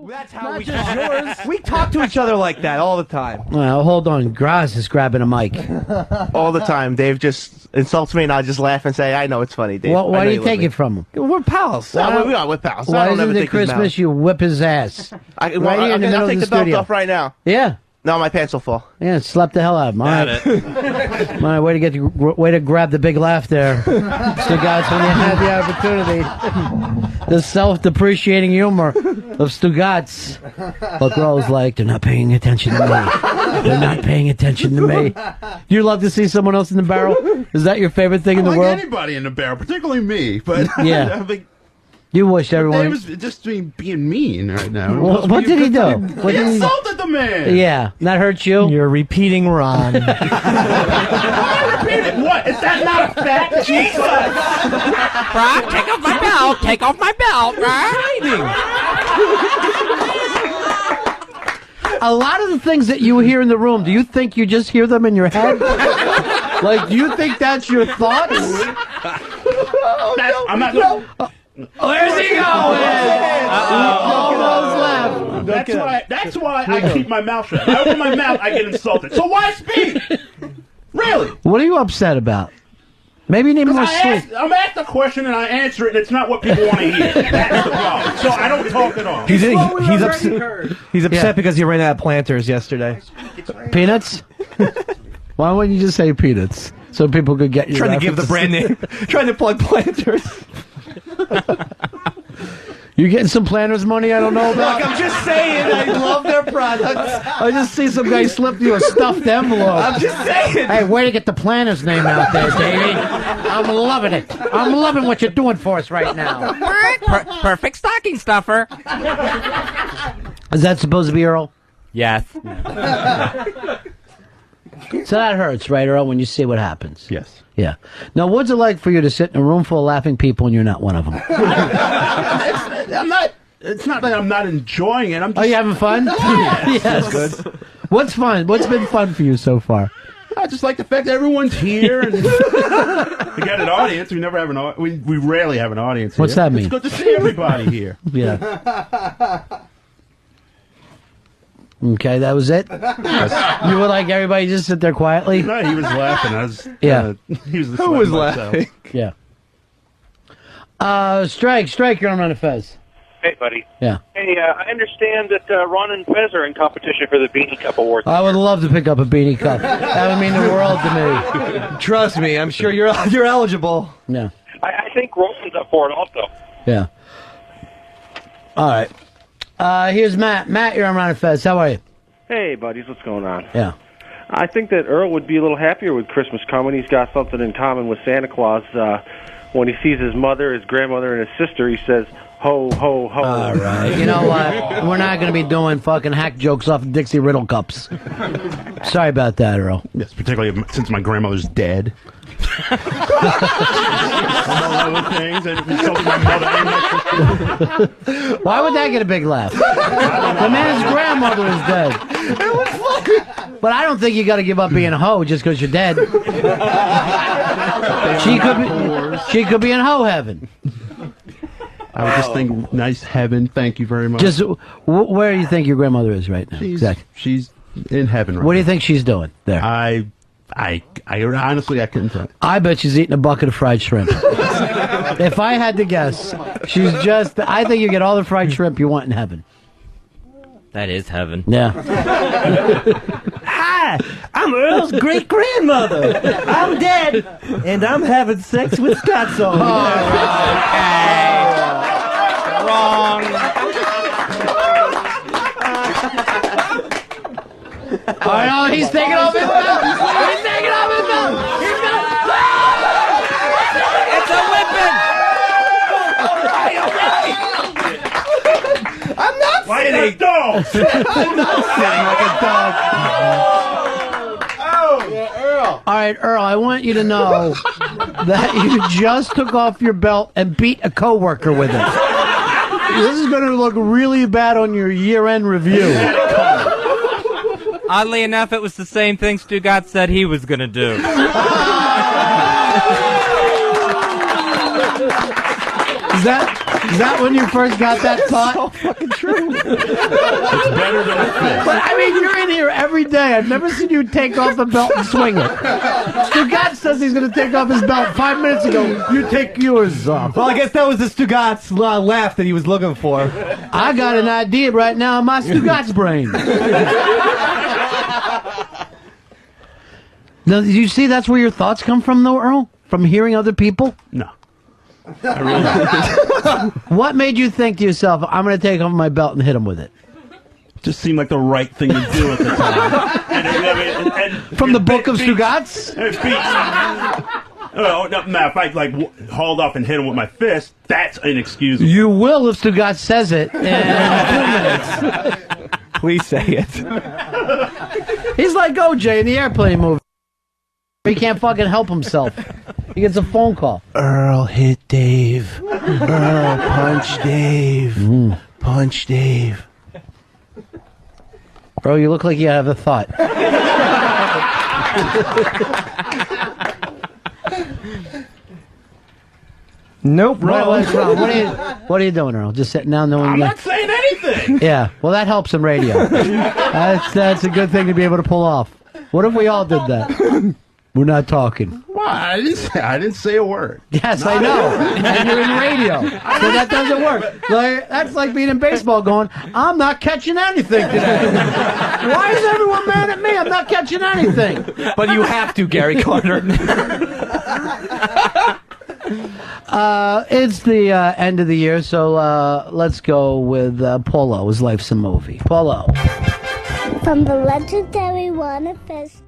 That's how we talk. We talk to each other like that all the time. Well, hold on. Graz is grabbing a mic. All the time. Dave just insults me, and I just laugh and say, I know it's funny, Dave. Why do you take it from him? We're pals. We're pals. Why isn't it Christmas you whip his ass? Right here in the middle I'll take of the the belt studio. off right now. Yeah. No, my pants will fall. Yeah, slap the hell out of him. All right. All right, way to grab the big laugh there. So guys, when you have the opportunity, the self-depreciating humor of Stugatz. Look, Rose like, they're not paying attention to me. They're not paying attention to me. Do you love to see someone else in the barrel? Is that your favorite thing in the like world? Anybody in the barrel, particularly me. But Yeah. I think You wish everyone... it was just being mean right now. Well, what did he do? He insulted the man. Yeah, that hurts you? You're repeating Ron. What? Is that not a fact? Jesus! Brock, take off my belt. Take off my belt, Brock. A lot of the things that you hear in the room, do you think you just hear them in your head? Like, do you think that's your thoughts? I'm not going. Where's he going? Almost left. That's why I keep my mouth shut. If I open my mouth, I get insulted. So why speak? Really? What are you upset about? Maybe you need more sleep. I'm asked a question and I answer it, and it's not what people want to hear. That's the problem. So I don't talk at all. He's upset because he ran out of planters yesterday. Peanuts? Why wouldn't you just say peanuts? So people could get you. Trying to give the brand name. Trying to plug planters. You getting some Planters money I don't know about? Look, I'm just saying, I love their products. I just see some guy slip you a stuffed envelope. I'm just saying. Hey, way to get the Planters name out there, Davey. I'm loving it. I'm loving what you're doing for us right now. Perfect stocking stuffer. Is that supposed to be Earl? Yes. So that hurts, right, Earl, when you see what happens? Yes. Yeah. Now, what's it like for you to sit in a room full of laughing people and you're not one of them? I'm not. It's not that I'm not enjoying it. I'm just, Are you having fun? Yes. That's good. What's fun? What's been fun for you so far? I just like the fact that everyone's here and we got an audience. We never have an we rarely have an audience. What's here. that mean? It's good to see everybody here. Yeah. Okay, that was it? You would like everybody just sit there quietly? No, he was laughing. I was. Yeah. He was. Who was laughing? Yeah. Strike, you're on Ron Fez. Hey, buddy. Yeah. Hey, I understand that Ron and Fez are in competition for the Beanie Cup Award. I would love to pick up a beanie cup. That would mean the world to me. Trust me, I'm sure you're eligible. Yeah. I think Roland's up for it also. Yeah. All right. Here's Matt. Matt, you're on Ron Fez. How are you? Hey, buddies, what's going on? Yeah. I think that Earl would be a little happier with Christmas coming. He's got something in common with Santa Claus. When he sees his mother, his grandmother, and his sister, he says, ho, ho, ho. All right. You know what? We're not going to be doing fucking hack jokes off of Dixie Riddle cups. Sorry about that, Earl. Yes, particularly since my grandmother's dead. Among other things, and insulting my mother and my sister. Why would that get a big laugh? The man's grandmother is dead. It was funny. But I don't think you got to give up being a hoe just because you're dead. She could be in hoe heaven. I would just think, nice heaven, thank you very much. Just where do you think your grandmother is right now? She's in heaven right What do you think she's doing there? I honestly, I couldn't tell. I bet she's eating a bucket of fried shrimp. If I had to guess, she's just, I think you get all the fried shrimp you want in heaven. That is heaven. Yeah. Hi, I'm Earl's great-grandmother. I'm dead, and I'm having sex with Scott's on. Wrong. Oh, he's taking off his belt. He's taking off his belt. He's gonna. It's a whipping. I'm not Why are they dogs? I'm not sitting like a dog. Oh, yeah, Earl. All right, Earl, I want you to know that you just took off your belt and beat a coworker with it. This is going to look really bad on your year-end review. Oddly enough, it was the same thing Stugat said he was going to do. Is that when you first got that thought? So fucking true. It's better than a fist. But I mean, you're in here every day. I've never seen you take off the belt and swing it. Stugat says he's going to take off his belt 5 minutes ago. You take yours off. Well, I guess that was the Stugat's laugh that he was looking for. I got an idea right now in my Stugat's brain. Now, do you see that's where your thoughts come from, though, Earl? From hearing other people? No. I really don't. What made you think to yourself, I'm going to take off my belt and hit him with it? Just seemed like the right thing to do at the time. and From the book of Stugat's? Oh, no, if I hauled off and hit him with my fist, that's inexcusable. You will if Stugat says it in 2 minutes. Please say it. He's like OJ in the airplane movie. He can't fucking help himself. He gets a phone call. Earl hit Dave. Earl punch Dave. Punch Dave. Bro, you look like you have a thought. Nope, Wrong. wrong. What are you doing, Earl? Just sitting down knowing I'm not saying anything. Yeah, well, that helps in radio. That's a good thing to be able to pull off. What if we all did that? We're not talking. Why? I didn't say a word. Yes, I know. And you're in radio. So that doesn't work. That's like being in baseball going, I'm not catching anything today. Why is everyone mad at me? I'm not catching anything. But you have to, Gary Carter. It's the end of the year, so let's go with Polo, His Life's a Movie. Polo. From the legendary Ron Fez.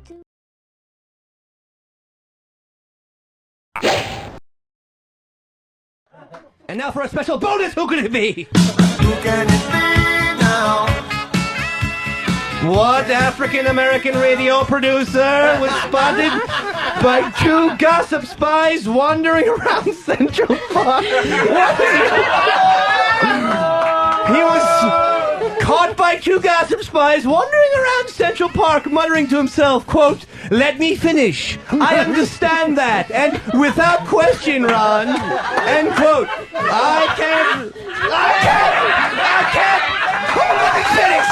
And now for a special bonus, who could it be? Who can it be now? What African-American radio producer was spotted by two gossip spies wandering around Central Park? He was caught by two gossip spies wandering around Central Park, muttering to himself, quote, "Let me finish. I understand that. And without question, Ron," end quote. I can't. Let me finish.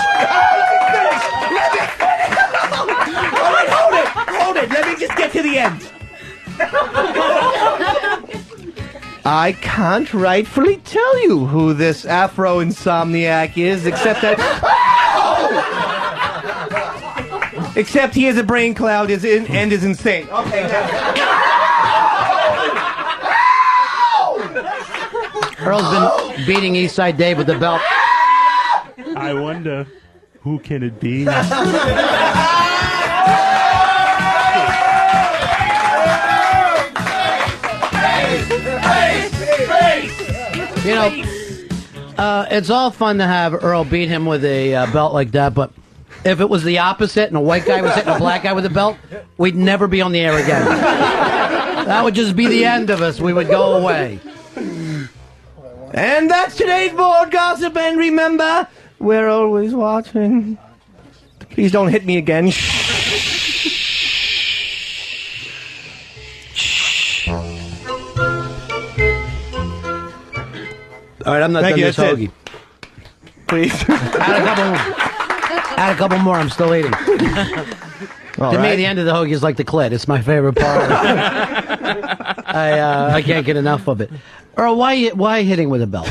All right, hold it. Let me just get to the end. I can't rightfully tell you who this Afro-insomniac is, except that... Except he has a brain cloud and is insane. Okay, Earl's been beating Eastside Dave with the belt. I wonder, who can it be? You know, it's all fun to have Earl beat him with a belt like that, but if it was the opposite and a white guy was hitting a black guy with a belt, we'd never be on the air again. That would just be the end of us. We would go away. And that's today's board gossip, and remember, we're always watching. Please don't hit me again. All right, I'm not Thank done you, this that's hoagie. Please. Add a couple more. I'm still eating. To me, the end of the hoagie is like the clit. It's my favorite part. I can't get enough of it. Earl, why hitting with a belt?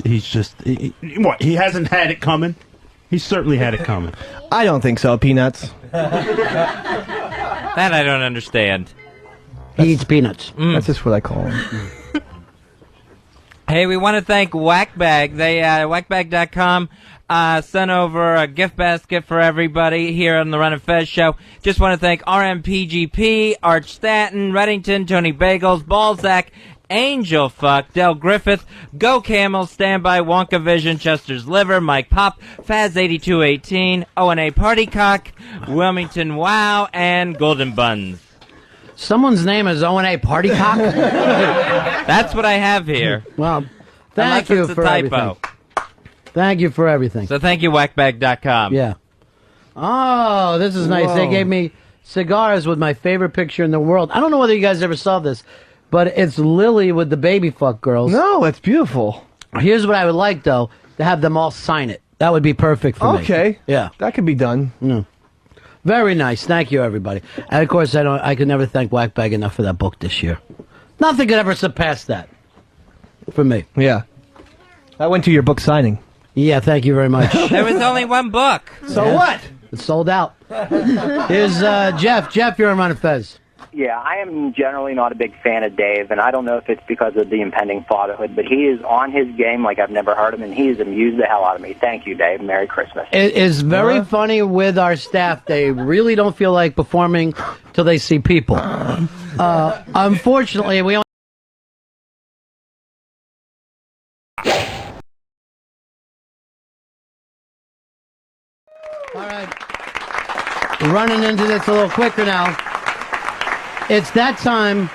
He's just... what, he hasn't had it coming? He certainly had it coming. I don't think so, Peanuts. That I don't understand. He eats peanuts. That's just what I call him. Hey, we want to thank Whackbag. They Whackbag.com sent over a gift basket for everybody here on the Ron and Fez show. Just want to thank RMPGP, Arch Stanton, Reddington, Tony Bagels, Balzac, Angel Fuck, Del Griffith, Go Camel, Standby, Wonka Vision, Chester's Liver, Mike Pop, Faz8218, O&A Partycock, Wilmington Wow, and Golden Buns. Someone's name is O&A Partycock? That's what I have here. Well, thank you for everything. Thank you for everything. So thank you, Whackbag.com. Yeah. Oh, this is nice. Whoa. They gave me cigars with my favorite picture in the world. I don't know whether you guys ever saw this, but it's Lily with the baby fuck girls. No, it's beautiful. Here's what I would like, though, to have them all sign it. That would be perfect for me. Okay. Yeah. That could be done. Yeah. Very nice. Thank you, everybody. And, of course, I could never thank Whackbag enough for that book this year. Nothing could ever surpass that for me. Yeah. I went to your book signing. Yeah, thank you very much. There was only one book. So what? It's sold out. Here's Jeff. Jeff, you're on Ron and Fez. Yeah, I am generally not a big fan of Dave, and I don't know if it's because of the impending fatherhood, but he is on his game like I've never heard him, and he has amused the hell out of me. Thank you, Dave. Merry Christmas. It is very funny with our staff. They really don't feel like performing till they see people. Unfortunately, we only... All right. Running into this a little quicker now. It's that time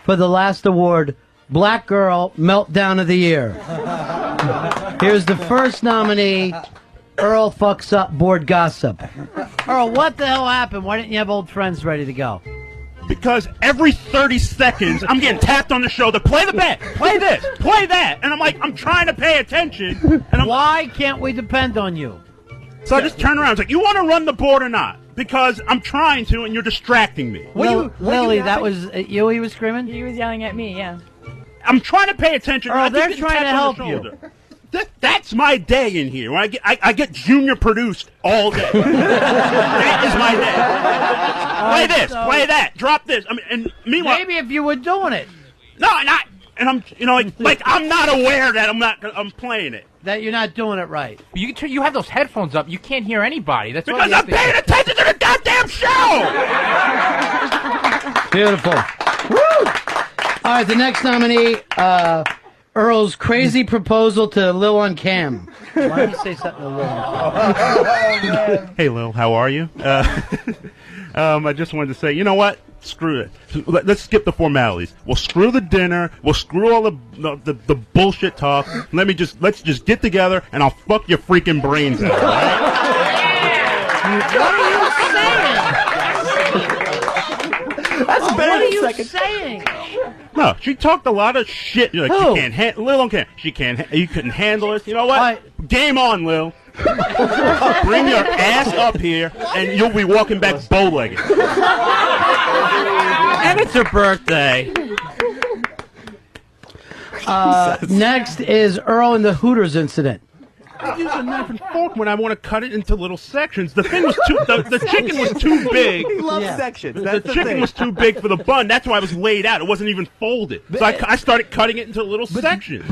for the last award, Black Girl Meltdown of the Year. Here's the first nominee. Earl fucks up board gossip. Earl, what the hell happened? Why didn't you have old friends ready to go? Because every 30 seconds, I'm getting tapped on the shoulder. Play the bet. Play this. Play that. And I'm like, I'm trying to pay attention. And why can't we depend on you? So I just turn around. I was like, you want to run the board or not? Because I'm trying to, and you're distracting me. Lily, that was you he was screaming? He was yelling at me, yeah. I'm trying to pay attention. Earl, I keep they're getting trying to tapped on help the you. shoulder. That's my day in here. When I get junior produced all day. That is my day. Play this, play that, drop this. I mean, and meanwhile, maybe if you were doing it. No, not. And I'm, like I'm not aware that I'm playing it. That you're not doing it right. You have those headphones up. You can't hear anybody. That's because I'm paying attention to the goddamn show. Beautiful. Woo! All right, the next nominee. Earl's crazy proposal to Lil on Cam. Why don't you say something to Lil? Hey, Lil, how are you? I just wanted to say, you know what? Screw it. Let's skip the formalities. We'll screw the dinner. We'll screw all the bullshit talk. Let's just get together and I'll fuck your freaking brains out. Right? What are you saying? That's What are you saying? No, she talked a lot of shit. You're like, she can't handle Lil on Cam. She can't. You couldn't handle it. You know what? Game on, Lil. Bring your ass up here, and you'll be walking back bow-legged. And it's her birthday. Next is Earl and the Hooters incident. I use a knife and fork when I want to cut it into little sections. The thing was the chicken was too big. He loves sections. The chicken was too big for the bun. That's why it was laid out. It wasn't even folded. So I started cutting it into little sections.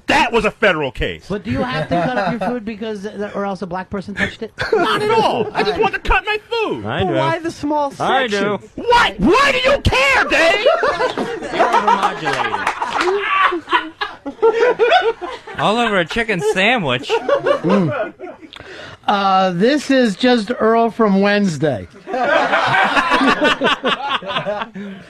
That was a federal case. But do you have to cut up your food because, or else a black person touched it? Not at all. I just want to cut my food. But why the small section? I do. What? Why do you care, Dave? All over a chicken sandwich. This is just Earl from Wednesday. You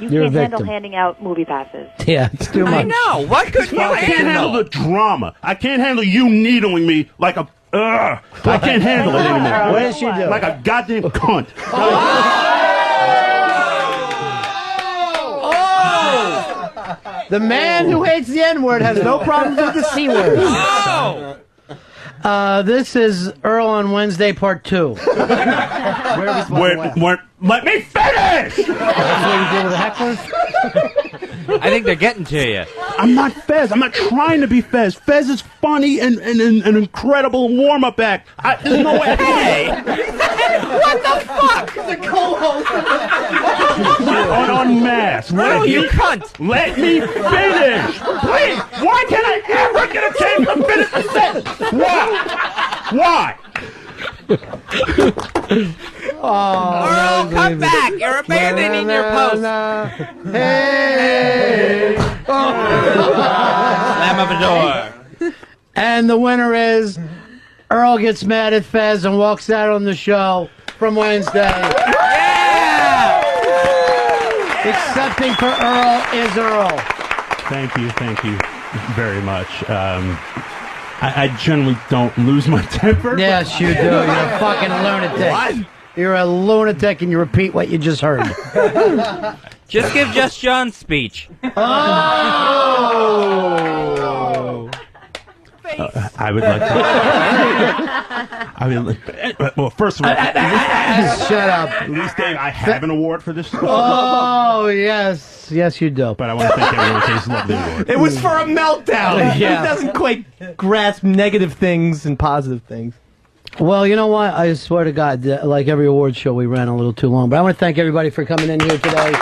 You're a can't handle victim. handing out movie passes. Yeah, it's too much. I know. What could you I can't handle the drama. I can't handle you needling me like a. I can't handle it anymore. What did she do? Like a goddamn cunt. The man who hates the N-word has no problems with the C-word. This is Earl on Wednesday, part 2. Let me finish! That's what you do with the hecklers? I think they're getting to you. I'm not Fez. I'm not trying to be Fez. Fez is funny and an incredible warm-up act. There's no way. Hey! What the fuck? The co-host. Unmasked. No, you cunt. Let me finish. Please. Why can't I ever get a chance to finish the sentence? Why? Earl, come back. You're abandoning your post. Hey! Slam up a door. And the winner is Earl gets mad at Fez and walks out on the show from Wednesday. Yeah! Accepting for Earl is Earl. Thank you very much. I generally don't lose my temper. Yes, you do. You're a fucking lunatic. What? You're a lunatic and you repeat what you just heard. Just give Just John's speech. Oh! I would like to. Well, first of all, shut up. At least, Dave, I have an award for this. Oh, yes. Yes, you do. But I want to thank everyone in case love the award. It was for a meltdown. Yeah. He doesn't quite grasp negative things and positive things. Well, you know what? I swear to God, like every award show, we ran a little too long. But I want to thank everybody for coming in here today.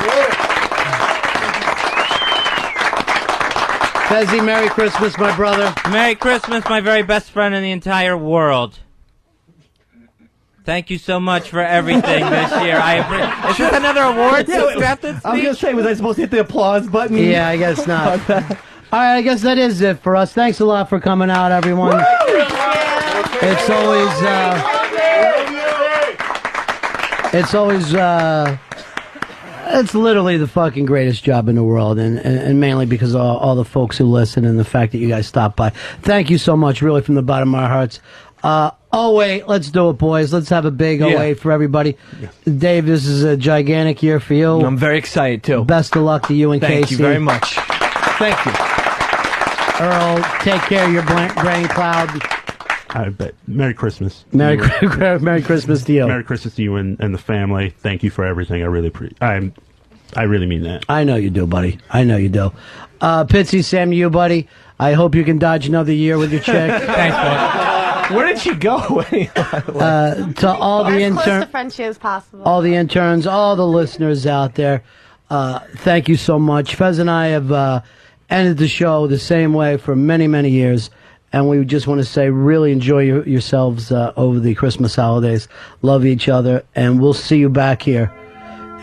Fezzy, Merry Christmas, my brother. Merry Christmas, my very best friend in the entire world. Thank you so much for everything this year. Is this another award? I was going to say, was I supposed to hit the applause button? Yeah, I guess not. All right, I guess that is it for us. Thanks a lot for coming out, everyone. It's always It's literally the fucking greatest job in the world, and mainly because of all the folks who listen and the fact that you guys stopped by. Thank you so much, really, from the bottom of our hearts. 08, let's do it, boys. Let's have a big 08 for everybody. Dave, this is a gigantic year for you. I'm very excited, too. Best of luck to you and Casey. Thank you very much. Thank you. Earl, take care of your brain cloud. I bet. Merry Christmas. Merry Christmas to you. Merry Christmas to you and the family. Thank you for everything. I really mean that. I know you do, buddy. I know you do. Pitsy, same to you, buddy. I hope you can dodge another year with your chick. Thanks, bud. Where did she go? To all the As close to interns, friendship as possible. all the interns, all the listeners out there, thank you so much. Fez and I have ended the show the same way for many, many years. And we just want to say, really enjoy yourselves over the Christmas holidays. Love each other. And we'll see you back here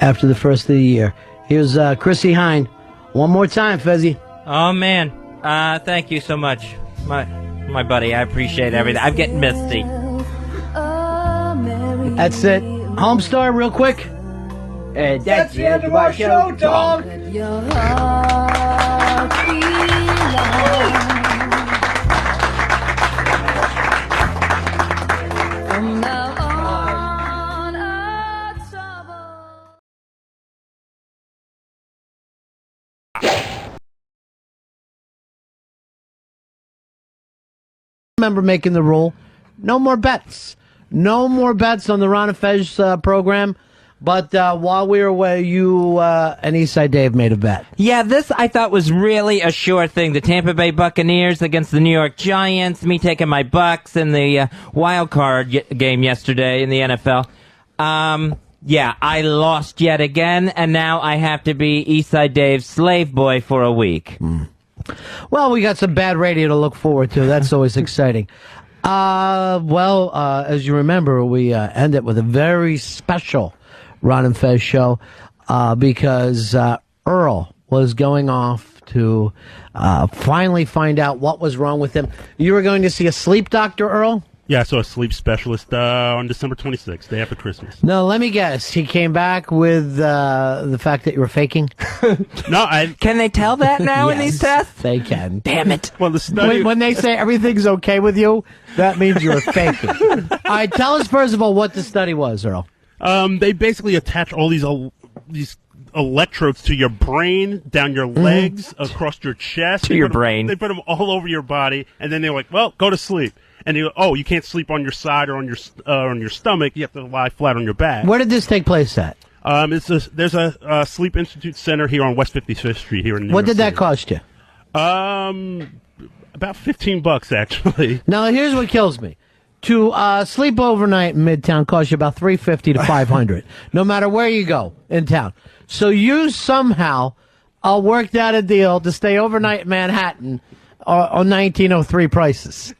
after the first of the year. Here's Chrissy Hine. One more time, Fezzy. Oh, man. Thank you so much, my buddy. I appreciate everything. I'm getting misty. That's it. Homestar, real quick. That's the end of our show, dog. Remember making the rule, no more bets. No more bets on the Ron Fez program. But while we were away, you and Eastside Dave made a bet. Yeah, this I thought was really a sure thing. The Tampa Bay Buccaneers against the New York Giants, me taking my Bucks in the wild card game yesterday in the NFL. Yeah, I lost yet again, and now I have to be Eastside Dave's slave boy for a week. Well, we got some bad radio to look forward to. That's always exciting. As you remember, we ended with a very special Ron and Fez show because Earl was going off to finally find out what was wrong with him. You were going to see a sleep doctor, Earl? Yeah, I saw a sleep specialist on December 26th, day after Christmas. No, let me guess. He came back with the fact that you were faking? No, Can they tell that now in these tests? They can. Damn it. Well, the study... When they say everything's okay with you, that means you're faking. All right, tell us first of all what the study was, Earl. They basically attach all these electrodes to your brain, down your legs, across your chest. To your brain. They put them all over your body, and then they're like, well, go to sleep. And you go, you can't sleep on your side or on your stomach. You have to lie flat on your back. Where did this take place at? There's a Sleep Institute Center here on West 55th Street here in New York What did that City. cost you? About $15 actually. Now, here's what kills me. To sleep overnight in Midtown costs you about $350 to $500, no matter where you go in town. So you somehow worked out a deal to stay overnight in Manhattan on 1903 prices.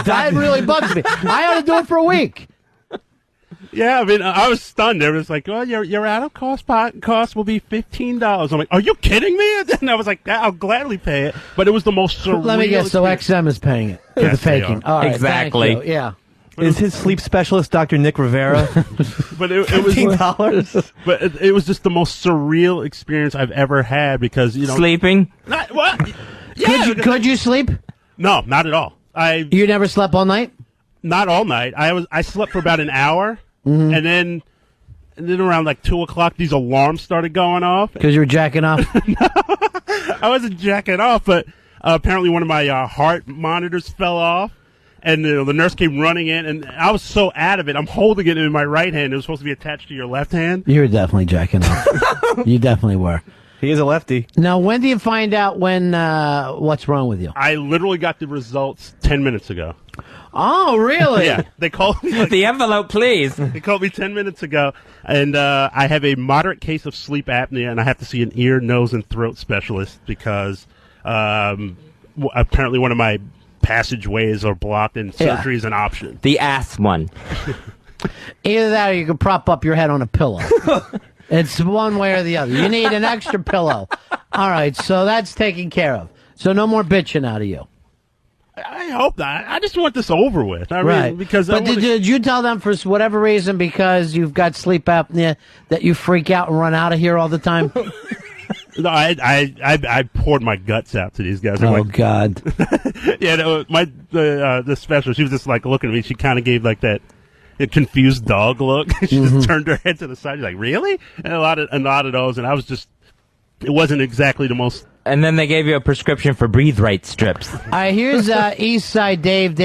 That really bugs me. I ought to do it for a week. Yeah, I mean, I was stunned. It was like, well, your out-of-cost cost will be $15. I'm like, are you kidding me? And I was like, I'll gladly pay it. But it was the most surreal. Let me guess. So XM is paying it for the faking. All right, exactly. thank you. Yeah. Is his sleep specialist Dr. Nick Rivera? But it was $15. But it was just the most surreal experience I've ever had because sleeping. What? Yeah, could you sleep? No, not at all. You never slept all night? Not all night. I slept for about an hour, and then around like 2 o'clock, these alarms started going off. Because you were jacking off? I wasn't jacking off, but apparently one of my heart monitors fell off. And the nurse came running in, and I was so out of it. I'm holding it in my right hand. It was supposed to be attached to your left hand. You were definitely jacking off. You definitely were. He is a lefty. Now, when do you find out what's wrong with you? I literally got the results 10 minutes ago. Oh, really? Yeah. They called me. The envelope, please. They called me 10 minutes ago, and I have a moderate case of sleep apnea, and I have to see an ear, nose, and throat specialist because apparently one of my passageways are blocked and surgery is an option. The ass one. Either that or you can prop up your head on a pillow. It's one way or the other. You need an extra pillow. All right, so that's taken care of. So no more bitching out of you. I hope not. I just want this over with. I mean, because but did you tell them for whatever reason because you've got sleep apnea that you freak out and run out of here all the time? No, I poured my guts out to these guys. Oh God! Yeah, no, the special. She was just like looking at me. She kind of gave like that confused dog look. She just turned her head to the side. She's like, "Really?" And a lot of those. And I was just. It wasn't exactly the most. And then they gave you a prescription for breathe right strips. All right, here's East Side Dave.